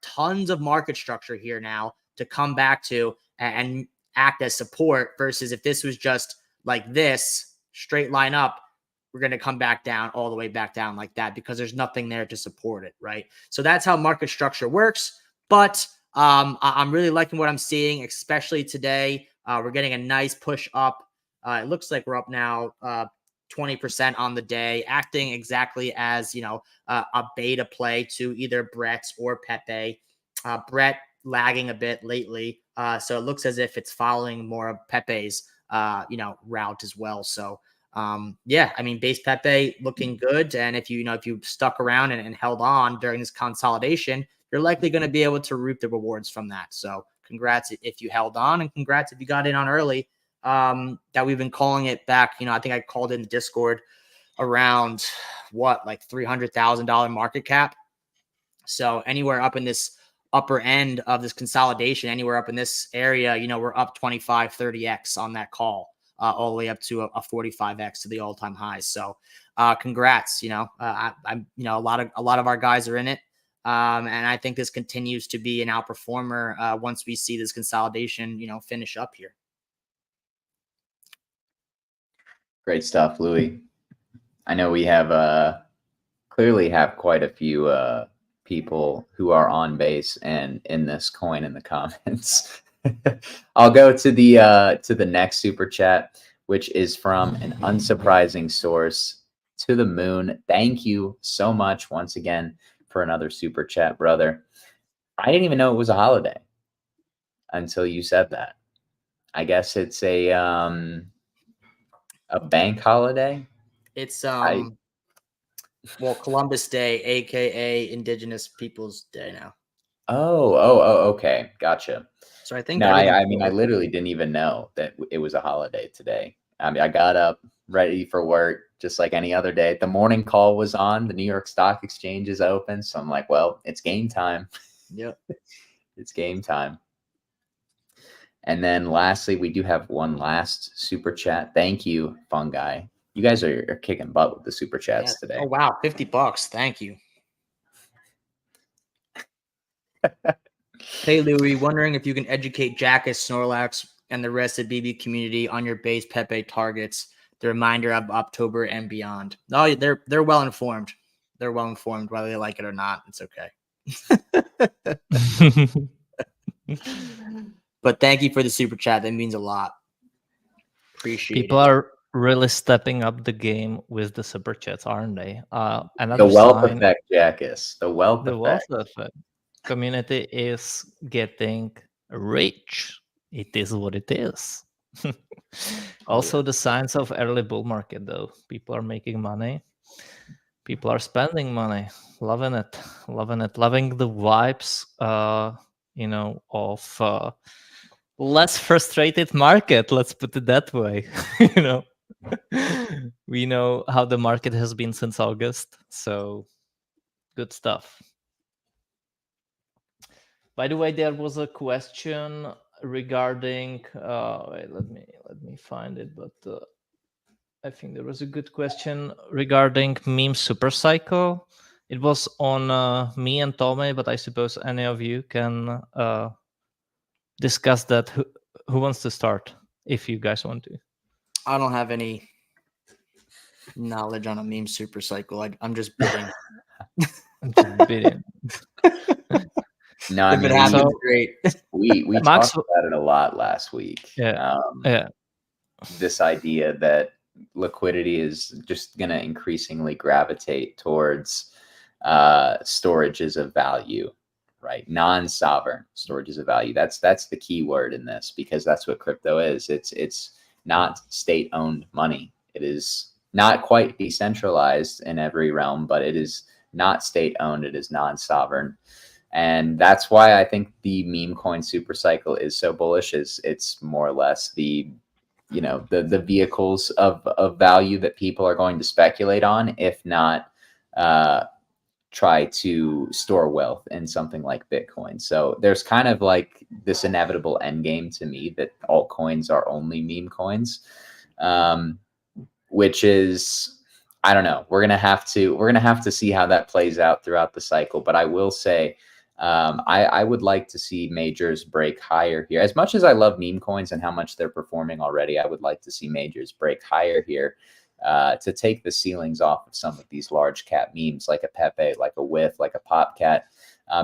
S3: tons of market structure here now to come back to and act as support, versus if this was just like this, straight line up, we're going to come back down, all the way back down like that, because there's nothing there to support it, right? So that's how market structure works. But I'm really liking what I'm seeing, especially today. We're getting a nice push up. It looks like we're up now 20% on the day, acting exactly as, a beta play to either Brett or Pepe. Brett lagging a bit lately. So it looks as if it's following more of Pepe's, route as well. So, I mean, base Pepe looking good. And if you stuck around and held on during this consolidation, you're likely going to be able to reap the rewards from that. So congrats if you held on, and congrats if you got in on early. That we've been calling it back. I think I called in the Discord around like $300,000 market cap. So anywhere up in this upper end of this consolidation, anywhere up in this area, we're up 25, 30x on that call, all the way up to a 45x to the all-time highs. So congrats. I'm a lot of our guys are in it. And I think this continues to be an outperformer once we see this consolidation, finish up here.
S2: Great stuff, Louis. I know we have clearly have quite a few people who are on base and in this coin in the comments. I'll go to the next super chat, which is from an unsurprising source, To the Moon. Thank you so much once again for another super chat, brother. I didn't even know it was a holiday until you said that. I guess it's a bank holiday.
S3: It's Columbus Day, aka Indigenous Peoples Day now.
S2: Oh, okay, gotcha.
S3: So I think
S2: no, I mean, I literally didn't even know that it was a holiday today. I mean, I got up ready for work just like any other day. The morning call was on. The New York Stock Exchange is open, so I'm like, well, it's game time.
S3: Yep,
S2: it's game time. And then lastly, we do have one last super chat. Thank you, Fungi. You guys are kicking butt with the super chats today.
S3: Oh, wow. $50. Thank you. Hey, Louis, wondering if you can educate Jackus, Snorlax, and the rest of BB community on your base Pepe targets, the reminder of October and beyond. No, they're well informed. They're well informed, whether they like it or not. It's okay. But thank you for the super chat. That means a lot. Appreciate it.
S1: People are really stepping up the game with the super chats, aren't they?
S2: The wealth effect, Jackus. The wealth
S1: effect. Community is getting rich. It is what it is. Also, the signs of early bull market, though. People are making money. People are spending money. Loving it. Loving the vibes, of less frustrated market. Let's put it that way. We know how the market has been since August, so good stuff. By the way, there was a question regarding. Wait, let me find it. But I think there was a good question regarding meme supercycle. It was on me and Tome, but I suppose any of you can discuss that. Who wants to start? If you guys want to.
S3: I don't have any knowledge on a meme super cycle. I'm just bidding.
S1: I'm just bidding.
S2: No, I
S3: If it
S2: mean
S3: happens,
S1: So-
S3: great.
S2: we
S1: Max-
S2: talked about it a lot last week.
S1: Yeah. Yeah.
S2: This idea that liquidity is just going to increasingly gravitate towards storages of value, right? Non-sovereign storages of value. That's the key word in this, because that's what crypto is. It's not state-owned money. It is not quite decentralized in every realm, but it is not state-owned. It is non-sovereign. And that's why I think the meme coin super cycle is so bullish. Is it's more or less the the vehicles of value that people are going to speculate on, if not try to store wealth in something like Bitcoin. So there's kind of like this inevitable end game to me that altcoins are only meme coins, which is, I don't know. We're gonna have to see how that plays out throughout the cycle. But I will say, I would like to see majors break higher here. As much as I love meme coins and how much they're performing already, I would like to see majors break higher here to take the ceilings off of some of these large cap memes, like a Pepe, like a With, like a Popcat.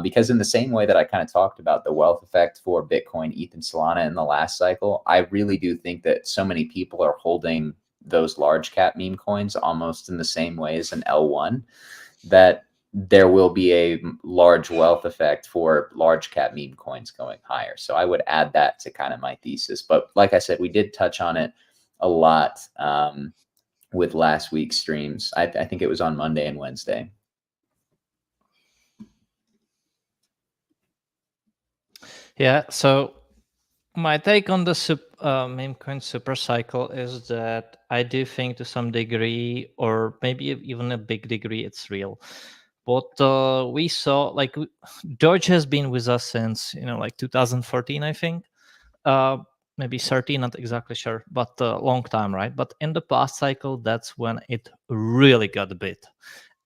S2: Because in the same way that I kind of talked about the wealth effect for Bitcoin, ETH, and Solana in the last cycle, I really do think that so many people are holding those large cap meme coins almost in the same way as an L1, that there will be a large wealth effect for large cap meme coins going higher. So I would add that to kind of my thesis. But like I said, we did touch on it a lot with last week's streams. I think it was on Monday and Wednesday.
S1: Yeah. So my take on the meme coin super cycle is that I do think to some degree, or maybe even a big degree, it's real. But we saw, like, Doge has been with us since like 2014, I think. Maybe 13, not exactly sure, but a long time, right? But in the past cycle, that's when it really got bit.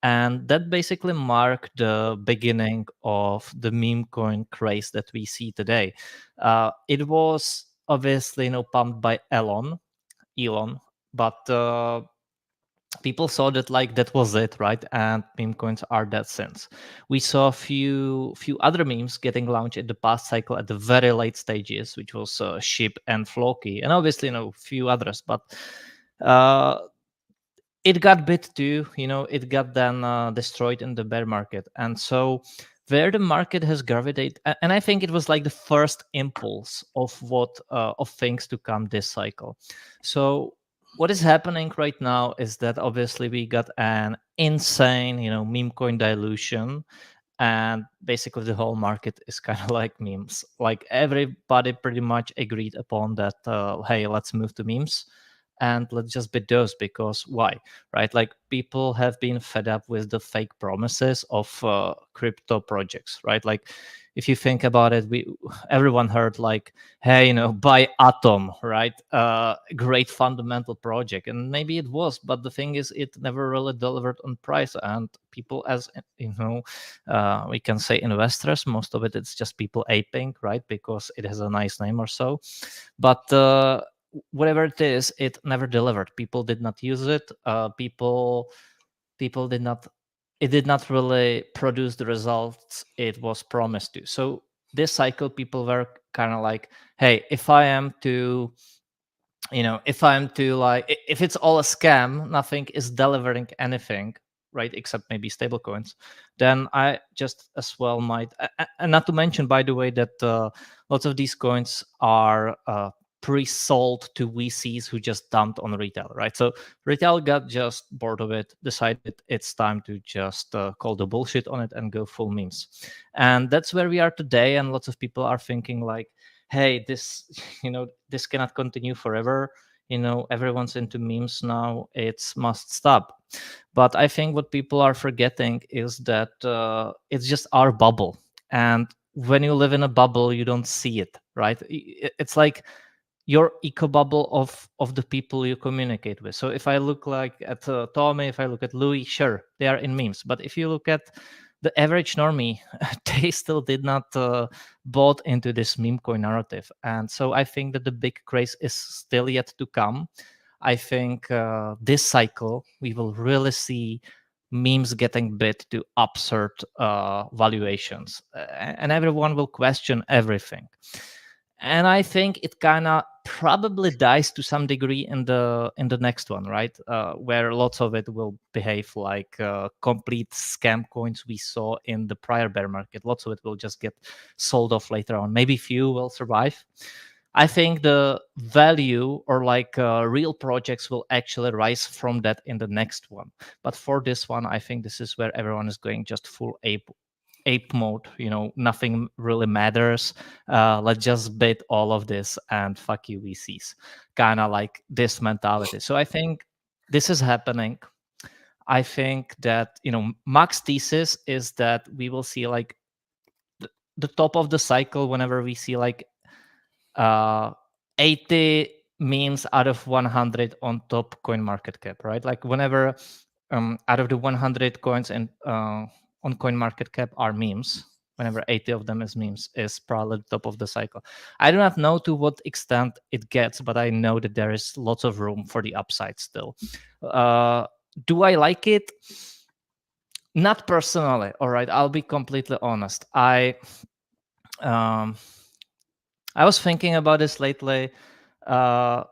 S1: And that basically marked the beginning of the meme coin craze that we see today. It was obviously pumped by Elon, but people saw that like that was it, right? And meme coins are that since. We saw a few other memes getting launched in the past cycle at the very late stages, which was Ship and Floki, and obviously a few others, but uh, it got bit too. It got then destroyed in the bear market. And so where the market has gravitated, and I think it was like the first impulse of what of things to come this cycle. So what is happening right now is that obviously we got an insane meme coin dilution, and basically the whole market is kind of like memes. Like everybody pretty much agreed upon that, hey, let's move to memes and let's just bid those. Because why, right? Like people have been fed up with the fake promises of crypto projects, right? Like if you think about it, everyone heard like, hey, buy Atom, right? Great fundamental project, and maybe it was, but the thing is it never really delivered on price. And people, as we can say investors, most of it's just people aping, right? Because it has a nice name or so. But whatever it is, it never delivered. People did not use it. People did not. It did not really produce the results it was promised to. So this cycle, people were kind of like, "Hey, if I am to, if it's all a scam, nothing is delivering anything, right? Except maybe stablecoins, then I just as well might." And not to mention, by the way, that lots of these coins are pre-sold to VCs who just dumped on retail, right? So retail got just bored of it, decided it's time to just call the bullshit on it and go full memes. And that's where we are today. And lots of people are thinking like, hey, this this cannot continue forever. everyone's into memes now, it's must stop. But I think what people are forgetting is that it's just our bubble. And when you live in a bubble, you don't see it, right? It's like your eco bubble of the people you communicate with. So if I look like at Tommy, if I look at Louis, sure, they are in memes. But if you look at the average normie, they still did not bought into this meme coin narrative. And so I think that the big craze is still yet to come. I think this cycle we will really see memes getting bid to absurd valuations, and everyone will question everything. And I think it kind of probably dies to some degree in the next one, right? Where lots of it will behave like complete scam coins we saw in the prior bear market. Lots of it will just get sold off later on. Maybe few will survive. I think the value or like real projects will actually rise from that in the next one. But for this one, I think this is where everyone is going just full ape mode. Nothing really matters. Let's just bid all of this and fuck you VCs, kind of like this mentality. So I think this is happening. I think that Max thesis is that we will see like the top of the cycle whenever we see like uh 80 memes out of 100 on top coin market cap, right? Like whenever out of the 100 coins and on coin market cap are memes, whenever 80 of them is memes, is probably the top of the cycle. I do not know to what extent it gets, but I know that there is lots of room for the upside still. Do I like it? Not personally. All right, I'll be completely honest. Um I was thinking about this lately. uh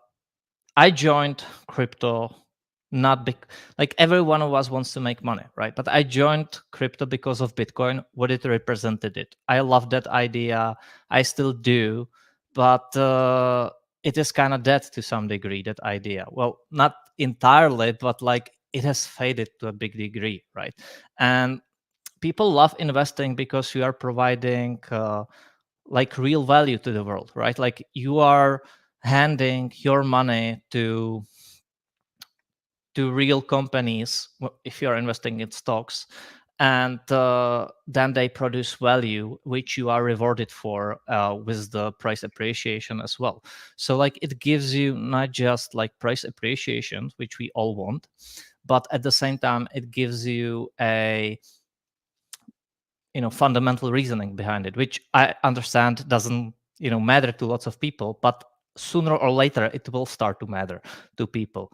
S1: I joined crypto not like every one of us wants to make money, right? But I joined crypto because of Bitcoin, what it represented. I love that idea. I still do, but it is kind of dead to some degree, that idea. Well, not entirely, but like it has faded to a big degree, right? And people love investing because you are providing like real value to the world, right? Like you are handing your money to real companies if you're investing in stocks, and then they produce value which you are rewarded for with the price appreciation as well. So like it gives you not just like price appreciation, which we all want, but at the same time it gives you a fundamental reasoning behind it, which I understand doesn't matter to lots of people, but sooner or later it will start to matter to people.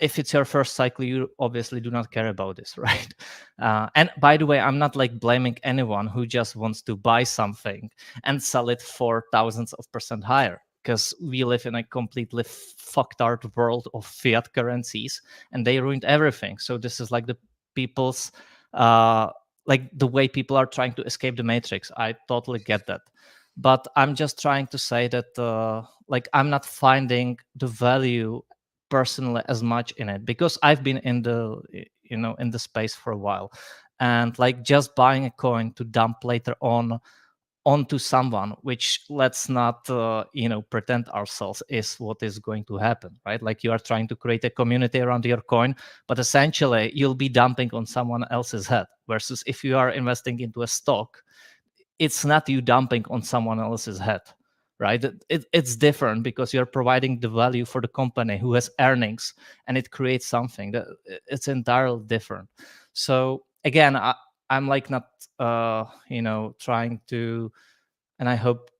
S1: If it's your first cycle, you obviously do not care about this, right? And by the way, I'm not like blaming anyone who just wants to buy something and sell it for thousands of percent higher, because we live in a completely fucked art world of fiat currencies and they ruined everything. So this is like the people's like the way people are trying to escape the matrix. I totally get that, but I'm just trying to say that like I'm not finding the value personally as much in it, because I've been in the in the space for a while, and like just buying a coin to dump later on onto someone, which, let's not pretend ourselves, is what is going to happen, right? Like you are trying to create a community around your coin, but essentially you'll be dumping on someone else's head. Versus if you are investing into a stock, it's not you dumping on someone else's head, right? It's different because you're providing the value for the company who has earnings, and it creates something that it's entirely different. So again, I'm like not trying to, and I hope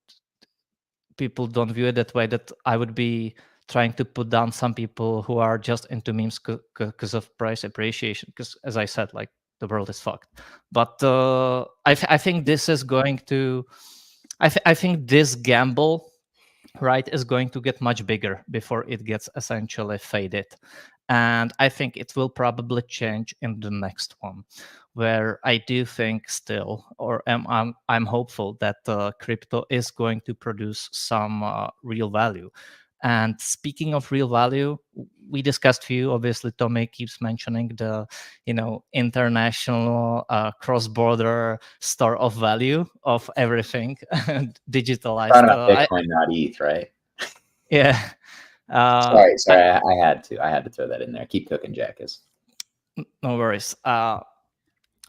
S1: people don't view it that way, that I would be trying to put down some people who are just into memes because of price appreciation, because as I said, like the world is fucked. But I think this is going to, I think this gamble, right, is going to get much bigger before it gets essentially faded. And I think it will probably change in the next one, where I do think still, or I'm hopeful that crypto is going to produce some real value. And speaking of real value, we discussed few. Obviously, Tommy keeps mentioning the, international cross-border store of value of everything digitalized.
S2: Talking about Bitcoin, not ETH, right?
S1: Yeah.
S2: Sorry,
S1: I,
S2: I had to throw that in there. Keep cooking, Jackus.
S1: no worries.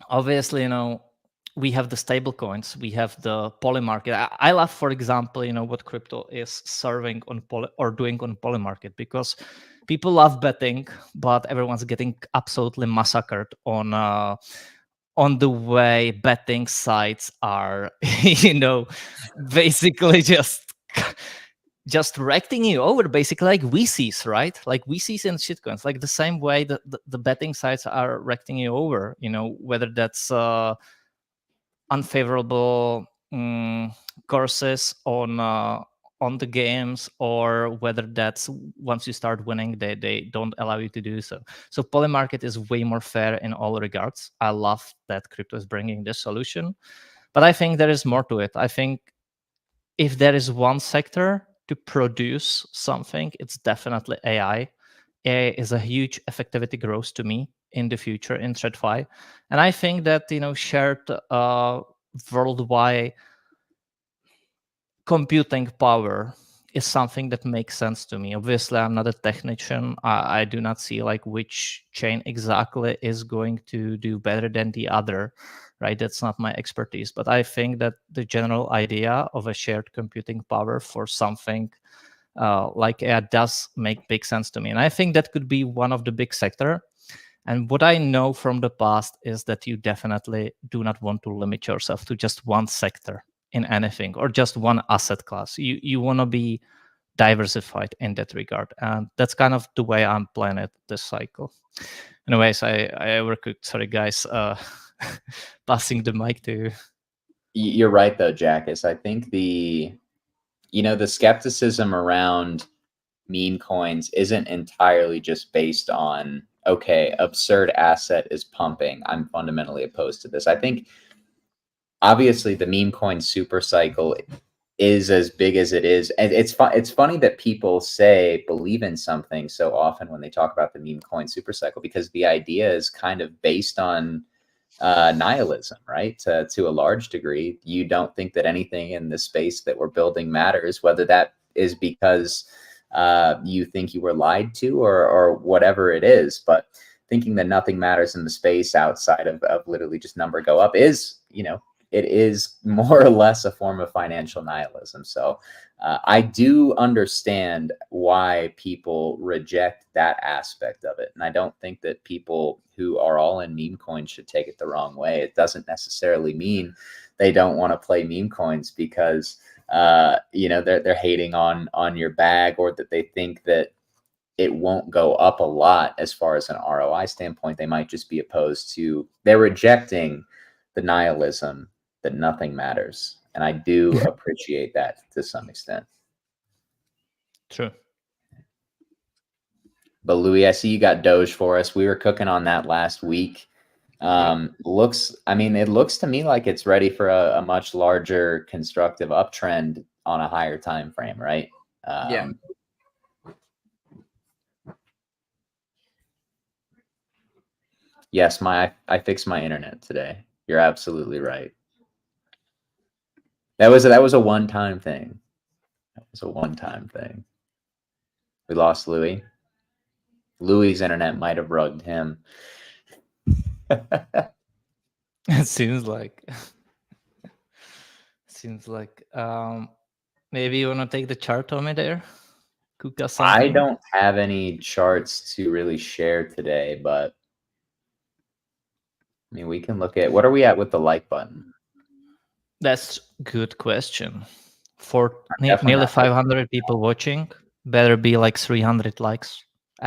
S1: Obviously, we have the stable coins, we have the poly market. I love, for example, what crypto is serving on poly or doing on poly market, because people love betting, but everyone's getting absolutely massacred on the way betting sites are, basically just recting you over, basically like VCs, right? Like VCs and shitcoins, like the same way that the betting sites are recting you over, whether that's unfavorable courses on the games, or whether that's once you start winning, they don't allow you to do so. So poly market is way more fair in all regards. I love that crypto is bringing this solution, but I think there is more to it. I think if there is one sector to produce something, it's definitely AI. AI is a huge effectivity growth to me in the future in TradFi. And I think that, shared worldwide computing power is something that makes sense to me. Obviously, I'm not a technician. I do not see like which chain exactly is going to do better than the other, right? That's not my expertise. But I think that the general idea of a shared computing power for something like AI does make big sense to me. And I think that could be one of the big sector. And what I know from the past is that you definitely do not want to limit yourself to just one sector in anything, or just one asset class. You want to be diversified in that regard, and that's kind of the way I'm playing it this cycle. Anyways, I overcooked. Sorry, guys. Passing the mic to.
S2: You're right, though, Jackus. I think the skepticism around meme coins isn't entirely just based on, okay, absurd asset is pumping, I'm fundamentally opposed to this. I think obviously the meme coin super cycle is as big as it is, and it's funny that people say believe in something so often when they talk about the meme coin super cycle, because the idea is kind of based on nihilism, right? To a large degree, you don't think that anything in the space that we're building matters, whether that is because you think you were lied to, or whatever it is. But thinking that nothing matters in the space outside of literally just number go up is, it is more or less a form of financial nihilism. So I do understand why people reject that aspect of it. And I don't think that people who are all in meme coins should take it the wrong way. It doesn't necessarily mean they don't want to play meme coins because they're hating on your bag, or that they think that it won't go up a lot as far as an ROI standpoint. They might just be opposed to, they're rejecting the nihilism that nothing matters. And I do appreciate that to some extent.
S1: True.
S2: But Louis, I see you got Doge for us. We were cooking on that last week. It looks to me like it's ready for a much larger constructive uptrend on a higher time frame, right?
S3: Yeah.
S2: Yes, I fixed my internet today. You're absolutely right. That was a one-time thing. That was a one-time thing. We lost Louis. Louis's internet might have rugged him.
S1: It seems like. Maybe you want to take the chart on me there? Cook us something.
S2: I don't have any charts to really share today, but I mean, we can look at, what are we at with the like button?
S1: That's good question. For nearly 500 people watching, better be like 300 likes.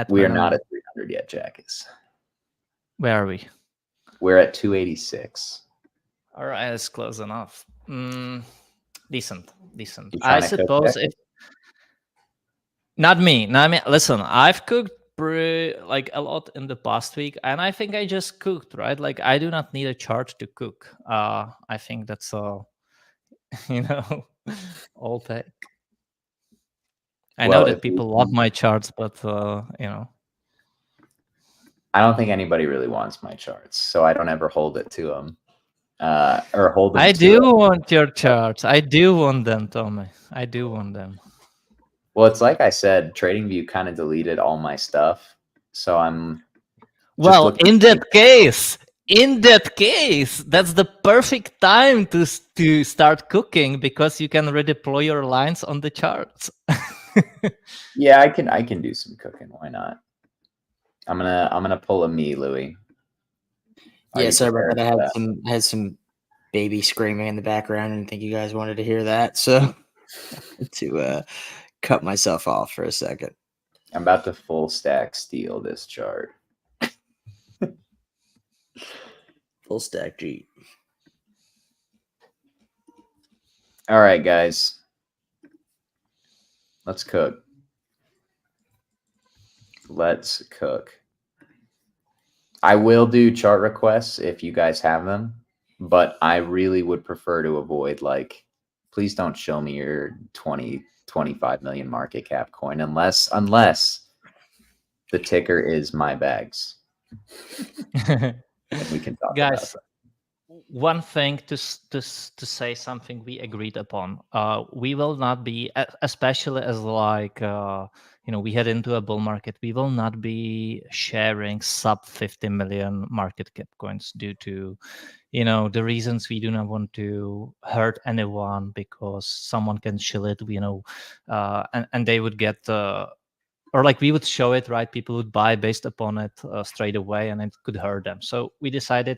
S2: We are not at 300 yet, Jackus.
S1: Where are we?
S2: We're at 286.
S1: All right, it's close enough. Decent. I suppose if not me. Listen, I've cooked a lot in the past week, and I think I just cooked, right? Like I do not need a chart to cook. I think that's all. All take. I know that people love my charts, but
S2: I don't think anybody really wants my charts, so I don't ever hold it to them. Or hold them.
S1: I do want your charts. I do want them, Tommy. I do want them.
S2: Well, it's like I said, TradingView kind of deleted all my stuff, so I'm just
S1: Well,
S2: looking.
S1: in that case, that's the perfect time to start cooking because you can redeploy your lines on the charts.
S2: Yeah, I can do some cooking. Why not? I'm gonna pull a me, Louis. Are
S3: Yeah,
S2: you
S3: sorry about
S2: prepared
S3: that.
S2: for that?
S3: I had some baby screaming in the background, and I think you guys wanted to hear that, so to cut myself off for a second.
S2: I'm about to full stack steal this chart.
S3: Full stack G.
S2: All right, guys. Let's cook. Let's cook. I will do chart requests if you guys have them, but I really would prefer to avoid, like, please don't show me your 20, 25 million market cap coin unless the ticker is my bags. And we can talk about
S1: Guys,
S2: that.
S1: one thing to say something we agreed upon. We will not be, especially as like we head into a bull market. We will not be sharing sub 50 million market cap coins due to the reasons we do not want to hurt anyone because someone can shill it. And they would get. Or like we would show it, right? People would buy based upon it straight away, and it could hurt them. So we decided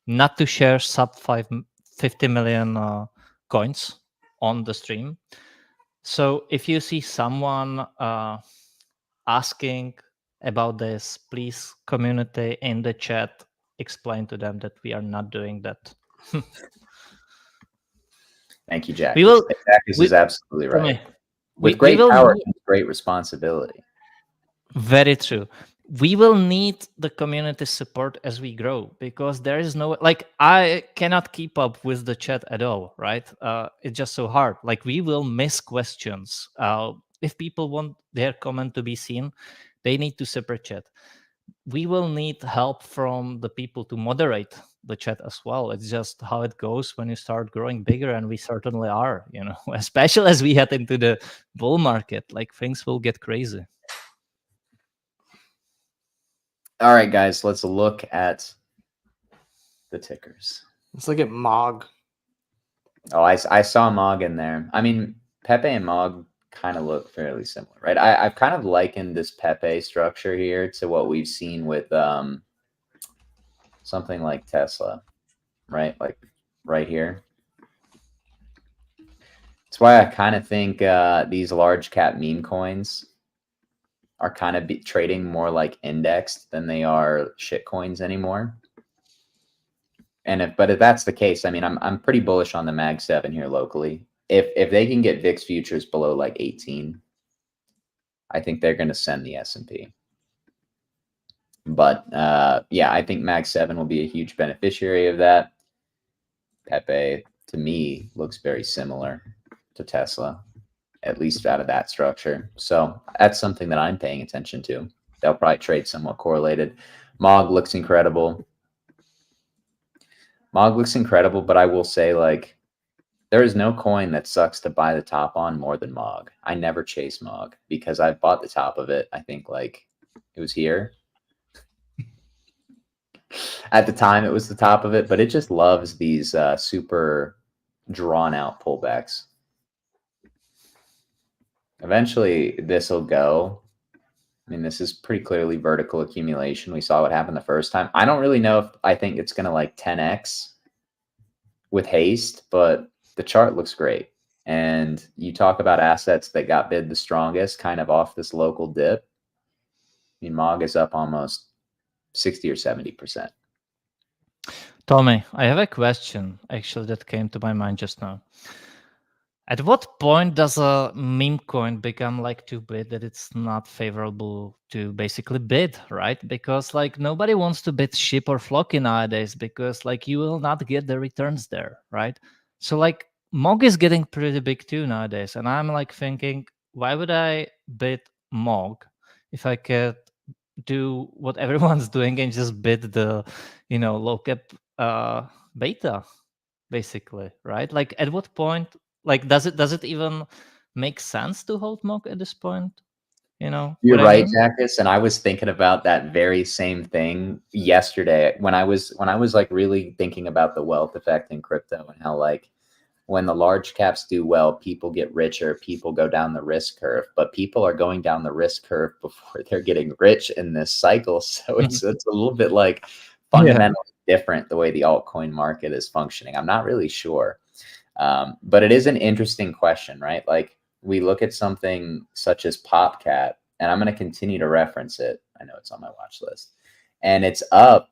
S1: not to share sub 50 million coins on the stream. So if you see someone asking about this, please, community in the chat, explain to them that we are not doing that.
S2: Thank you, Jack.
S1: We will.
S2: Jack is absolutely right. With great power comes great responsibility.
S1: Very true. We will need the community support as we grow because there is no, like, I cannot keep up with the chat at all, right? It's just so hard. Like, we will miss questions. If people want their comment to be seen, they need to super chat. We will need help from the people to moderate the chat as well. It's just how it goes when you start growing bigger, and we certainly are, especially as we head into the bull market, like things will get crazy.
S2: All right, guys, let's look at the tickers.
S3: Let's look at MOG.
S2: Oh, I saw MOG in there. I mean, Pepe and MOG kind of look fairly similar, right? I've kind of likened this Pepe structure here to what we've seen with something like Tesla, right? Like right here. That's why I kind of think these large cap meme coins are kind of trading more like indexed than they are shit coins anymore. But if that's the case, I mean, I'm pretty bullish on the Mag 7 here locally. If they can get VIX futures below like 18, I think they're going to send the S&P. But yeah, I think Mag 7 will be a huge beneficiary of that. Pepe, to me, looks very similar to Tesla, at least out of that structure. So that's something that I'm paying attention to. They'll probably trade somewhat correlated. MOG looks incredible. MOG looks incredible, but I will say, like, there is no coin that sucks to buy the top on more than MOG. I never chase MOG because I bought the top of it. I think like it was here. At the time, it was the top of it, but it just loves these super drawn out pullbacks. Eventually, this will go. I mean, this is pretty clearly vertical accumulation. We saw what happened the first time. I don't really know if I think it's going to like 10x with haste, but the chart looks great. And you talk about assets that got bid the strongest kind of off this local dip. I mean, MOG is up almost 60 or 70%.
S1: Tommy, I have a question actually that came to my mind just now. At what point does a meme coin become like too big that it's not favorable to basically bid, right? Because like nobody wants to bid SHIB or Flocky nowadays because like you will not get the returns there, right? So like MOG is getting pretty big too nowadays. And I'm like thinking, why would I bid MOG if I could do what everyone's doing and just bid the, low cap beta, basically, right? Like at what point, like does it even make sense to hold mock at this point? You know
S2: You're
S1: what I
S2: right,
S1: mean?
S2: Jackus, and I was thinking about that very same thing yesterday when I was like really thinking about the wealth effect in crypto and how like when the large caps do well, people get richer, people go down the risk curve, but people are going down the risk curve before they're getting rich in this cycle. So it's a little bit like
S1: Yeah.
S2: fundamentally different the way the altcoin market is functioning. I'm not really sure. But it is an interesting question, right? Like we look at something such as PopCat, and I'm going to continue to reference it. I know it's on my watch list, and it's up.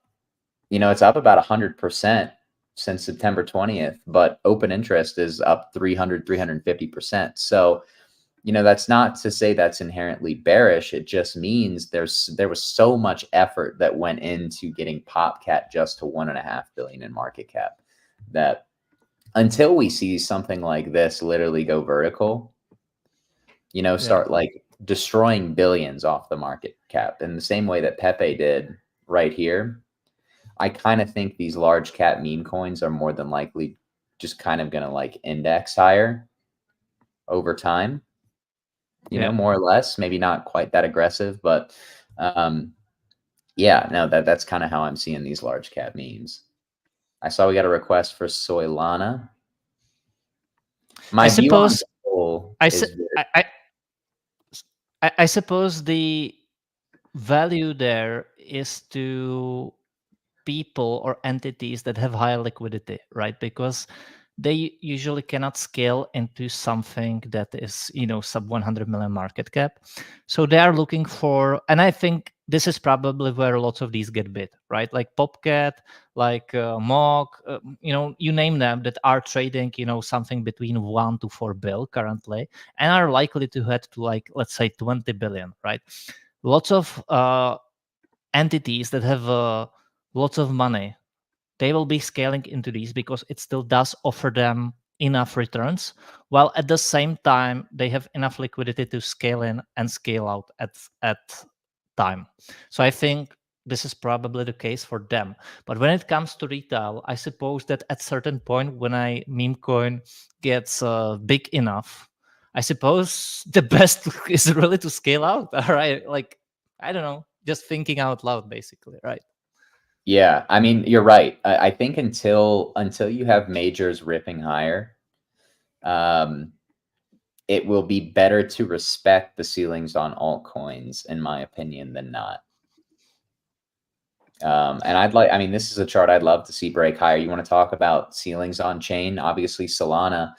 S2: It's up about 100% since September 20th, but open interest is up 350%. So, that's not to say that's inherently bearish. It just means there was so much effort that went into getting PopCat just to 1.5 billion in market cap that until we see something like this literally go vertical, start like destroying billions off the market cap in the same way that Pepe did right here. I kind of think these large cap meme coins are more than likely just kind of going to like index higher over time, more or less, maybe not quite that aggressive, but yeah, no, that's kind of how I'm seeing these large cap memes. I saw we got a request for Soilana. My view on gold is
S1: I suppose the value there is to people or entities that have high liquidity, right? Because they usually cannot scale into something that is, sub 100 million market cap. So they are looking for, and I think this is probably where lots of these get bit, right? Like Popcat, like Mock, you name them, that are trading, something between 1 to 4 bill currently, and are likely to head to like, let's say 20 billion, right? Lots of entities that have lots of money, they will be scaling into these because it still does offer them enough returns, while at the same time they have enough liquidity to scale in and scale out at time. So I think this is probably the case for them. But when it comes to retail, I suppose that at certain point when a meme coin gets big enough, I suppose the best is really to scale out. All right, like I don't know, just thinking out loud, basically, right?
S2: Yeah, I mean, you're right. I think until you have majors ripping higher, it will be better to respect the ceilings on altcoins, in my opinion, than not. And I mean, this is a chart I'd love to see break higher. You want to talk about ceilings on chain? Obviously, Solana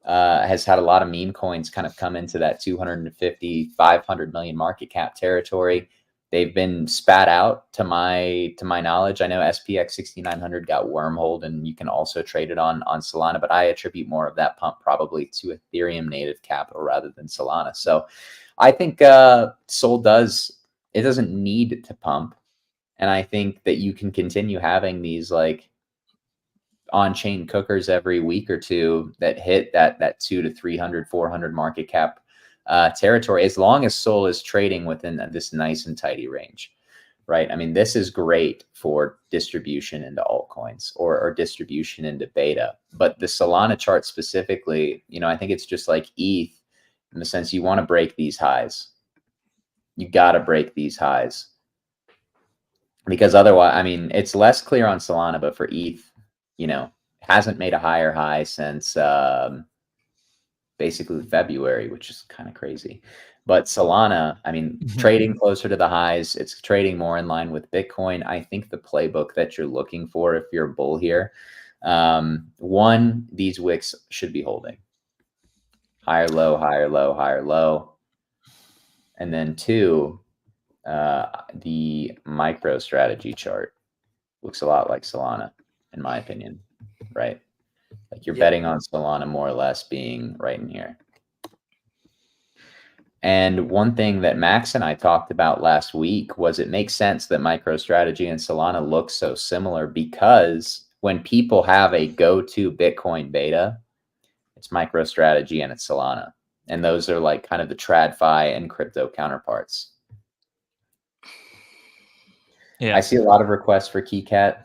S2: has had a lot of meme coins kind of come into that 250, 500 million market cap territory. They've been spat out to my knowledge. I know SPX 6900 got wormholed, and you can also trade it on Solana, but I attribute more of that pump probably to Ethereum native capital rather than Solana. So I think Sol doesn't need to pump. And I think that you can continue having these like on-chain cookers every week or two that hit that 200 to 300, 400 market cap territory, as long as Sol is trading within this nice and tidy range, right? I mean, this is great for distribution into altcoins or distribution into beta. But the Solana chart specifically, I think it's just like ETH in the sense you want to break these highs. You got to break these highs. Because otherwise, I mean, it's less clear on Solana, but for ETH, hasn't made a higher high since basically February, which is kind of crazy. But Solana, I mean, trading closer to the highs, it's trading more in line with Bitcoin. I think the playbook that you're looking for if you're a bull here, one, these wicks should be holding. Higher low, higher low, higher low. And then two, the micro strategy chart looks a lot like Solana, in my opinion, right? Like you're betting on Solana more or less being right in here. And one thing that Max and I talked about last week was it makes sense that MicroStrategy and Solana look so similar because when people have a go-to Bitcoin beta, it's MicroStrategy and it's Solana. And those are like kind of the TradFi and crypto counterparts. Yeah. I see a lot of requests for KeyCat.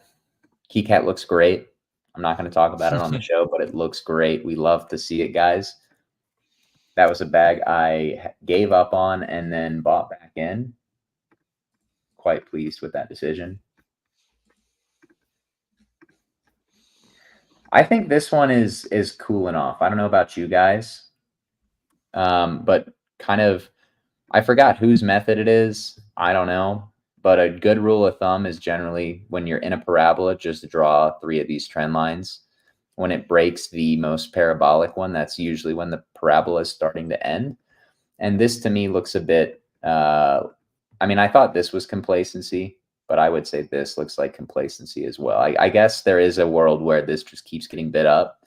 S2: KeyCat looks great. I'm not going to talk about it on the show, but it looks great. We love to see it, guys. That was a bag I gave up on and then bought back in. Quite pleased with that decision. I think this one is cooling off. I don't know about you guys, but kind of, I forgot whose method it is. I don't know. But a good rule of thumb is generally when you're in a parabola, just draw 3 of these trend lines. When it breaks the most parabolic one, that's usually when the parabola is starting to end. And this to me looks a bit, I mean, I thought this was complacency, but I would say this looks like complacency as well. I guess there is a world where this just keeps getting bid up,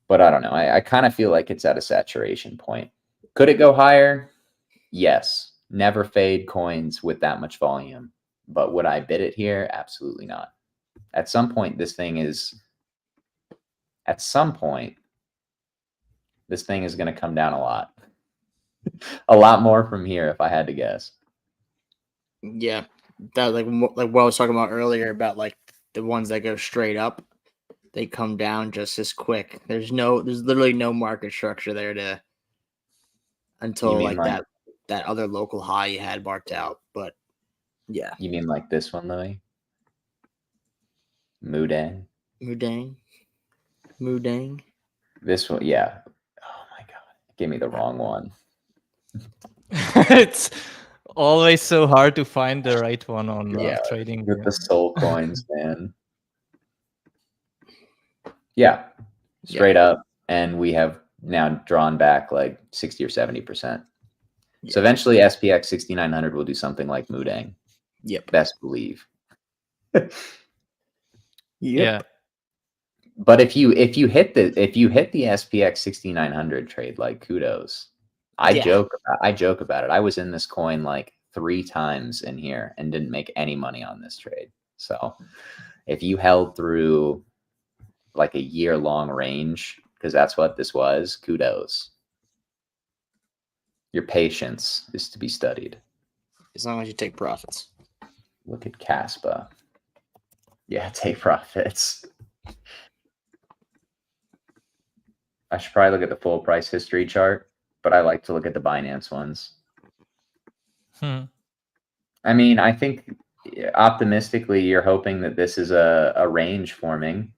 S2: but I don't know. I kind of feel like it's at a saturation point. Could it go higher? Yes. Never fade coins with that much volume. But would I bid it here? Absolutely not. At some point, this thing is going to come down a lot. A lot more from here, if I had to guess.
S3: Yeah, that like what I was talking about earlier about like the ones that go straight up, they come down just as quick. There's literally no market structure there to until
S2: mean
S3: like that other local high you had marked out. But yeah,
S2: You mean like this one, Louis? Moodang?
S3: Moodang.
S2: This one, yeah. Oh my god, give me the wrong one.
S1: It's always so hard to find the right one on trading.
S2: With the soul coins, man. Yeah, straight up, and we have now drawn back like 60 or 70%. So eventually, SPX 6900 will do something like Moodang.
S3: Yep.
S2: Best believe.
S1: Yeah.
S2: But if you hit the SPX 6900 trade, like kudos. I joke about it. I was in this coin like 3 times in here and didn't make any money on this trade. So if you held through like a year-long range, because that's what this was, kudos. Your patience is to be studied.
S3: As long as you take profits.
S2: Look at Caspa. Yeah, take profits. I should probably look at the full price history chart, but I like to look at the Binance ones. I mean, I think optimistically, you're hoping that this is a range forming.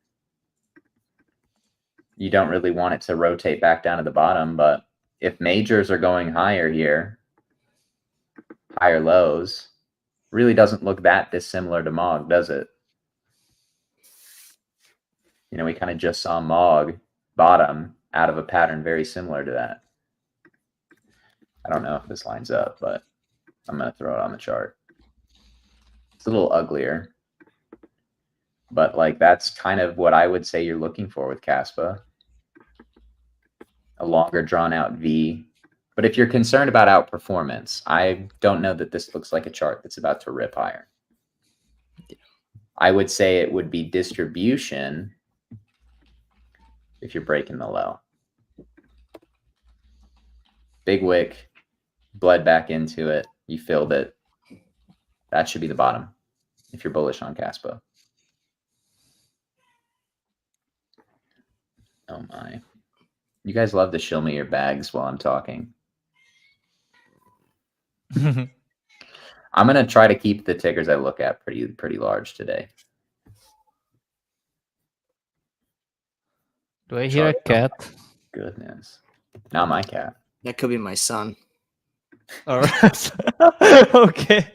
S2: You don't really want it to rotate back down to the bottom, but if majors are going higher here, higher lows, really doesn't look that dissimilar to MOG, does it? You know, we kind of just saw MOG bottom out of a pattern very similar to that. I don't know if this lines up, but I'm going to throw it on the chart. It's a little uglier, but like that's kind of what I would say you're looking for with Caspa. A longer drawn out V. But if you're concerned about outperformance, I don't know that this looks like a chart that's about to rip higher. I would say it would be distribution if you're breaking the low. Big wick, bled back into it, you filled it. That should be the bottom if you're bullish on Caspa. Oh my. You guys love to show me your bags while I'm talking. I'm going to try to keep the tickers I look at pretty large today.
S1: Do I hear a cat?
S2: Goodness. Not my cat.
S3: That could be my son.
S1: All right. Okay.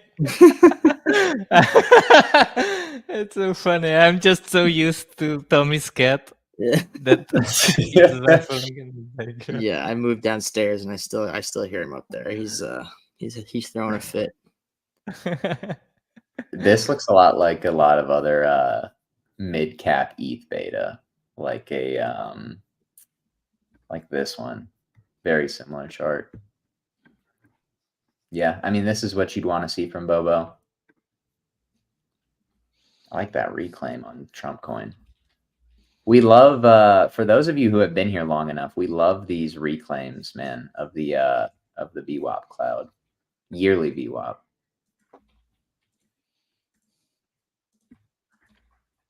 S1: It's so funny. I'm just so used to Tommy's cat that he's baffling in the background.
S3: Yeah, I moved downstairs and I still hear him up there. He's throwing a fit.
S2: This looks a lot like a lot of other mid cap ETH beta, like a like this one. Very similar chart. Yeah, I mean, this is what you'd want to see from Bobo. I like that reclaim on Trump coin. We love, for those of you who have been here long enough, we love these reclaims, man, of the VWAP cloud, yearly VWAP.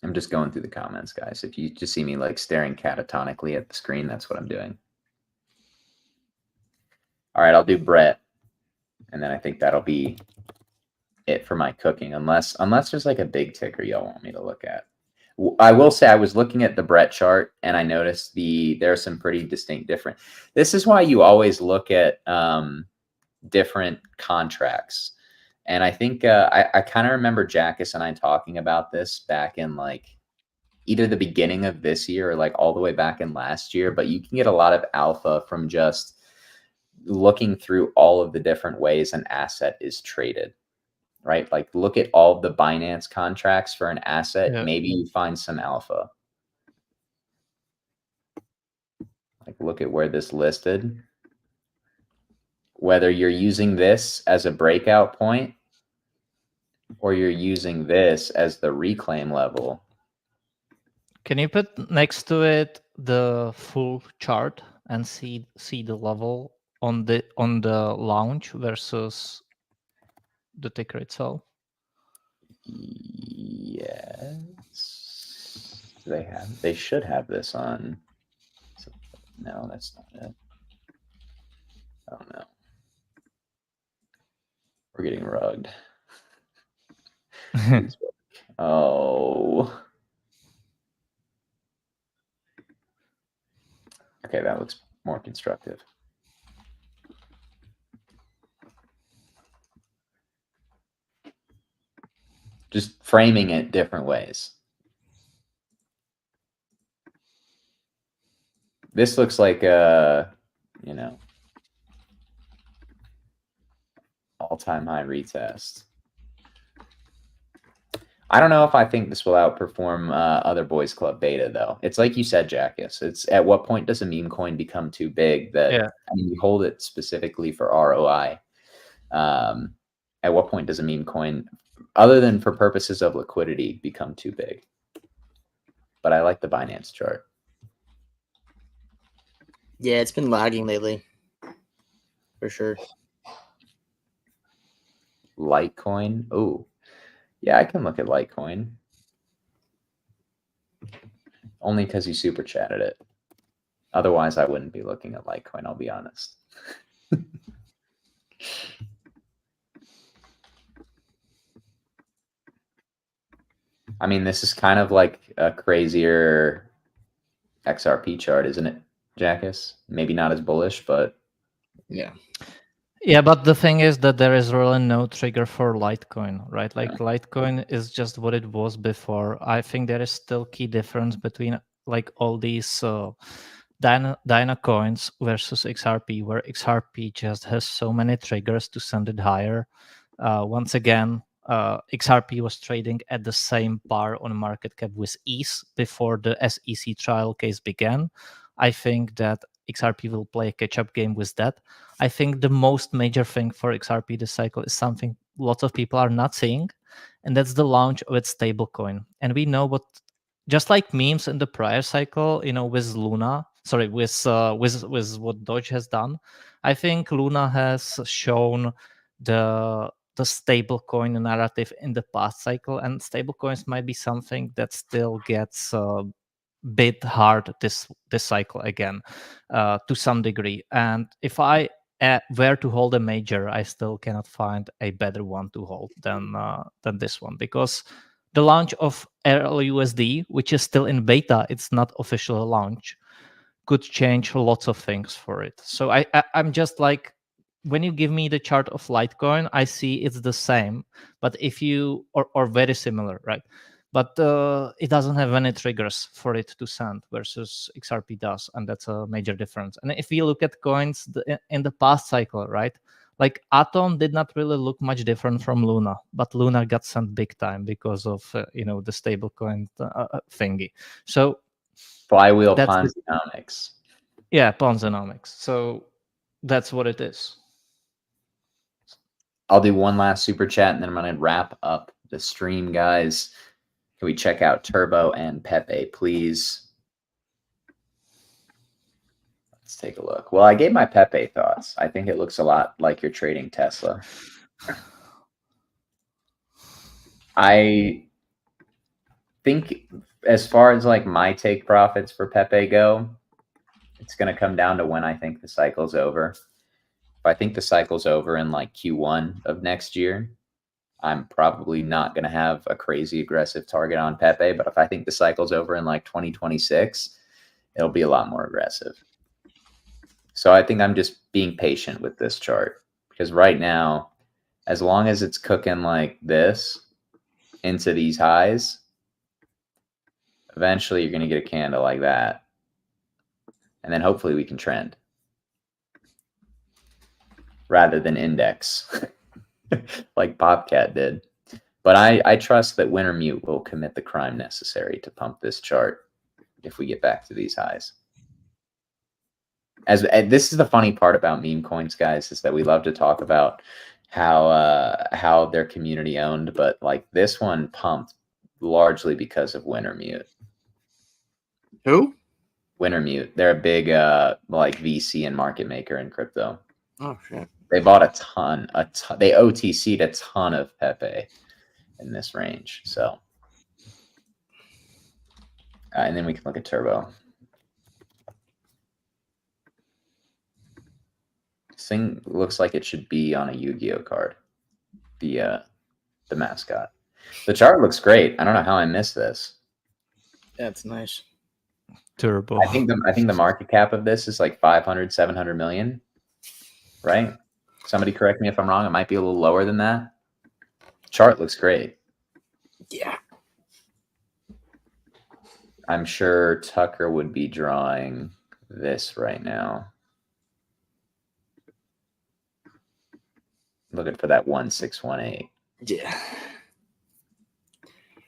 S2: I'm just going through the comments, guys. If you just see me like staring catatonically at the screen, that's what I'm doing. All right, I'll do Brett, and then I think that'll be it for my cooking, unless there's like a big ticker y'all want me to look at. I will say I was looking at the Brett chart and I noticed there are some pretty distinct different. This is why you always look at different contracts. And I think I kind of remember Jackus and I talking about this back in like either the beginning of this year or like all the way back in last year. But you can get a lot of alpha from just looking through all of the different ways an asset is traded. Right? Like look at all the Binance contracts for an asset.
S1: Yeah.
S2: Maybe you find some alpha. Like look at where this listed. Whether you're using this as a breakout point or you're using this as the reclaim level.
S1: Can you put next to it the full chart and see the level on the launch versus the ticker itself?
S2: Yes, they should have this on. No, that's not it. Oh no, we're getting rugged. Oh, okay, that looks more constructive. Just framing it different ways. This looks like a, all-time high retest. I don't know if I think this will outperform other boys club beta though. It's like you said, Jackus. It's at what point does a meme coin become too big that you hold it specifically for ROI? At what point does a meme coin, other than for purposes of liquidity, become too big? But I like the Binance chart.
S3: Yeah, it's been lagging lately, for sure.
S2: Litecoin. Oh, yeah, I can look at Litecoin. Only because you super chatted it. Otherwise, I wouldn't be looking at Litecoin, I'll be honest. I mean, this is kind of like a crazier XRP chart, isn't it, Jackus? Maybe not as bullish, but
S3: yeah.
S1: Yeah, but the thing is that there is really no trigger for Litecoin, right? Like Litecoin is just what it was before. I think there is still key difference between like all these Dyna coins versus XRP, where XRP just has so many triggers to send it higher. Once again, XRP was trading at the same par on market cap with ETH before the SEC trial case began. I think that XRP will play a catch-up game with that. I think the most major thing for XRP this cycle is something lots of people are not seeing, and that's the launch of its stablecoin. And we know what, just like memes in the prior cycle, with Luna, with what Doge has done. I think Luna has shown the stablecoin narrative in the past cycle, and stablecoins might be something that still gets bit hard this cycle again, to some degree. And if I were to hold a major, I still cannot find a better one to hold than this one, because the launch of RLUSD, which is still in beta, it's not official launch, could change lots of things for it. So I'm just like, when you give me the chart of Litecoin, I see it's the same, but if you or very similar, right? But it doesn't have any triggers for it to send, versus XRP does, and that's a major difference. And if you look at coins in the past cycle, right? Like Atom did not really look much different from Luna, but Luna got sent big time because of the stablecoin thingy. So
S2: flywheel Ponzi-nomics.
S1: Yeah, Ponzi-nomics. So that's what it is.
S2: I'll do one last super chat and then I'm going to wrap up the stream, guys. Can we check out Turbo and Pepe, please? Let's take a look. Well, I gave my Pepe thoughts. I think it looks a lot like you're trading Tesla. I think as far as like my take profits for Pepe go, it's going to come down to when I think the cycle's over. If I think the cycle's over in like Q1 of next year, I'm probably not going to have a crazy aggressive target on Pepe. But if I think the cycle's over in like 2026, it'll be a lot more aggressive. So I think I'm just being patient with this chart, because right now, as long as it's cooking like this into these highs, eventually you're going to get a candle like that. And then hopefully we can trend rather than index like Popcat did. But I trust that Wintermute will commit the crime necessary to pump this chart if we get back to these highs. As this is the funny part about meme coins, guys, is that we love to talk about how they're community owned, but like this one pumped largely because of Wintermute.
S3: Who?
S2: Wintermute. They're a big like VC and market maker in crypto.
S3: Oh shit.
S2: They bought a ton. They OTC'd a ton of Pepe in this range. So, and then we can look at Turbo. This thing looks like it should be on a Yu-Gi-Oh card. The mascot. The chart looks great. I don't know how I missed this.
S3: That's nice.
S1: Turbo.
S2: I think the market cap of this is like 500, 700 million, right? Somebody correct me if I'm wrong. It might be a little lower than that. Chart looks great.
S3: Yeah.
S2: I'm sure Tucker would be drawing this right now. Looking for that 1618.
S3: Yeah.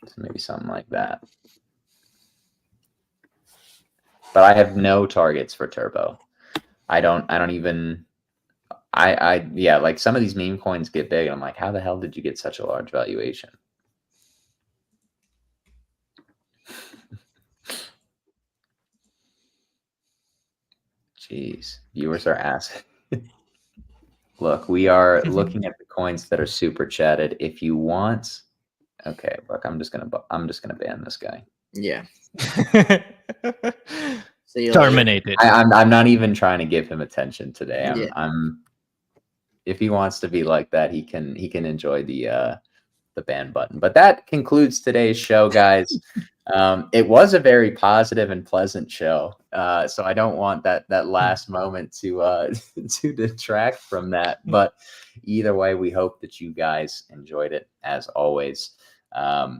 S2: So maybe something like that. But I have no targets for Turbo. Yeah, like some of these meme coins get big and I'm like, how the hell did you get such a large valuation? Jeez, viewers are asking. Look, we are looking at the coins that are super chatted. If you want, okay, look, I'm just gonna ban this guy.
S3: Yeah.
S1: Terminated.
S2: I'm not even trying to give him attention today.
S3: Yeah.
S2: I'm if he wants to be like that, he can enjoy the ban button. But that concludes today's show, guys. It was a very positive and pleasant show. So I don't want that last moment to to detract from that. But either way, we hope that you guys enjoyed it as always. A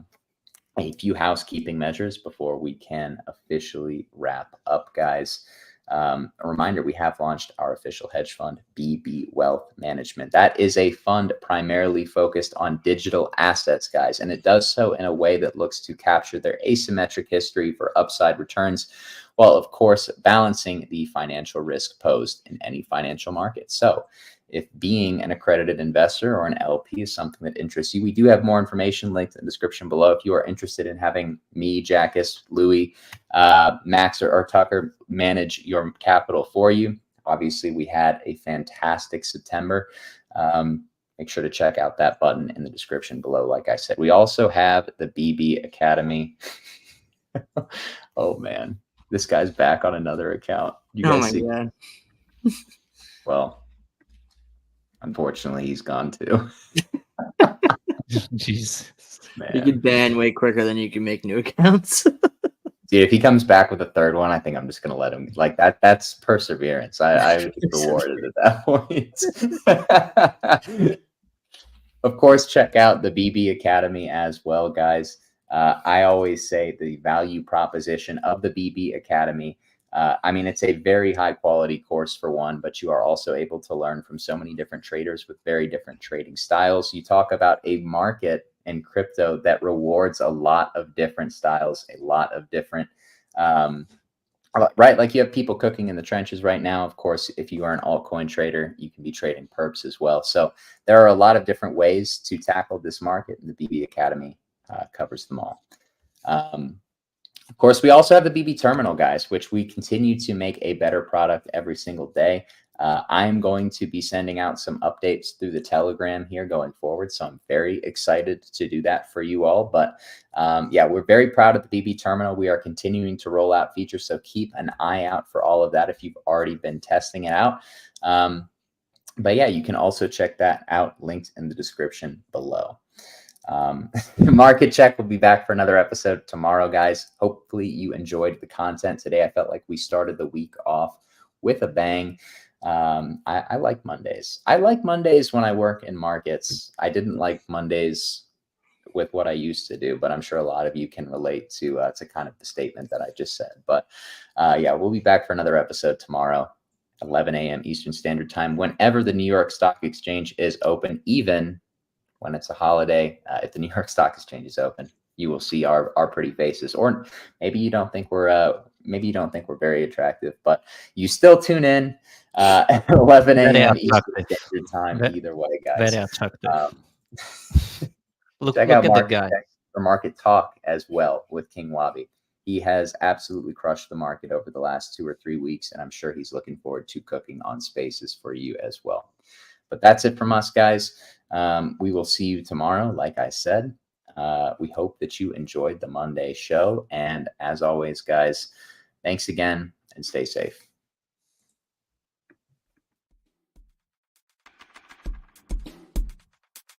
S2: few housekeeping measures before we can officially wrap up, guys. A reminder, we have launched our official hedge fund, BB Wealth Management. That is a fund primarily focused on digital assets, guys, and it does so in a way that looks to capture their asymmetric history for upside returns, while, of course, balancing the financial risk posed in any financial market. So if being an accredited investor or an LP is something that interests you, we do have more information linked in the description below. If you are interested in having me, Jackus, Louis, Max, or Tucker manage your capital for you, obviously we had a fantastic September. Make sure to check out that button in the description below. Like I said, we also have the BB Academy. Oh man, this guy's back on another account. You guys see?
S3: God.
S2: Well, unfortunately, he's gone too.
S1: Jesus.
S2: Man.
S3: You can ban way quicker than you can make new accounts.
S2: Dude, if he comes back with a third one, I think I'm just gonna let him like that. That's perseverance. I would be rewarded at that point. Of course, check out the BB Academy as well, guys. I always say the value proposition of the BB Academy. I mean, it's a very high quality course for one, but you are also able to learn from so many different traders with very different trading styles. You talk about a market in crypto that rewards a lot of different styles, a lot of different, right? Like you have people cooking in the trenches right now. Of course, if you are an altcoin trader, you can be trading perps as well. So there are a lot of different ways to tackle this market, and the BB Academy covers them all. Of course, we also have the BB Terminal, guys, which we continue to make a better product every single day. I'm going to be sending out some updates through the Telegram here going forward, so I'm very excited to do that for you all. But yeah, we're very proud of the BB Terminal. We are continuing to roll out features, so keep an eye out for all of that if you've already been testing it out. But yeah, you can also check that out, linked in the description below. Market Check will be back for another episode tomorrow, guys. Hopefully you enjoyed the content today. I felt like we started the week off with a bang. I like Mondays. I like Mondays when I work in markets. I didn't like Mondays with what I used to do, but I'm sure a lot of you can relate to kind of the statement that I just said. But yeah, we'll be back for another episode tomorrow, 11 a.m. Eastern Standard Time, whenever the New York Stock Exchange is open, even when it's a holiday. If the New York Stock Exchange is open, you will see our pretty faces. Or maybe you don't think we're very attractive, but you still tune in at 11
S1: Very
S2: a.m. Eastern
S1: attractive.
S2: Standard Time. Either way,
S1: Very
S2: guys.
S1: attractive.
S2: Check
S1: Look
S2: out
S1: at the
S2: Market
S1: guy.
S2: Check for Market Talk as well with King Wabi. He has absolutely crushed the market over the last 2 or 3 weeks, and I'm sure he's looking forward to cooking on spaces for you as well. But that's it from us, guys. We will see you tomorrow, like I said. We hope that you enjoyed the Monday show. And as always, guys, thanks again and stay safe.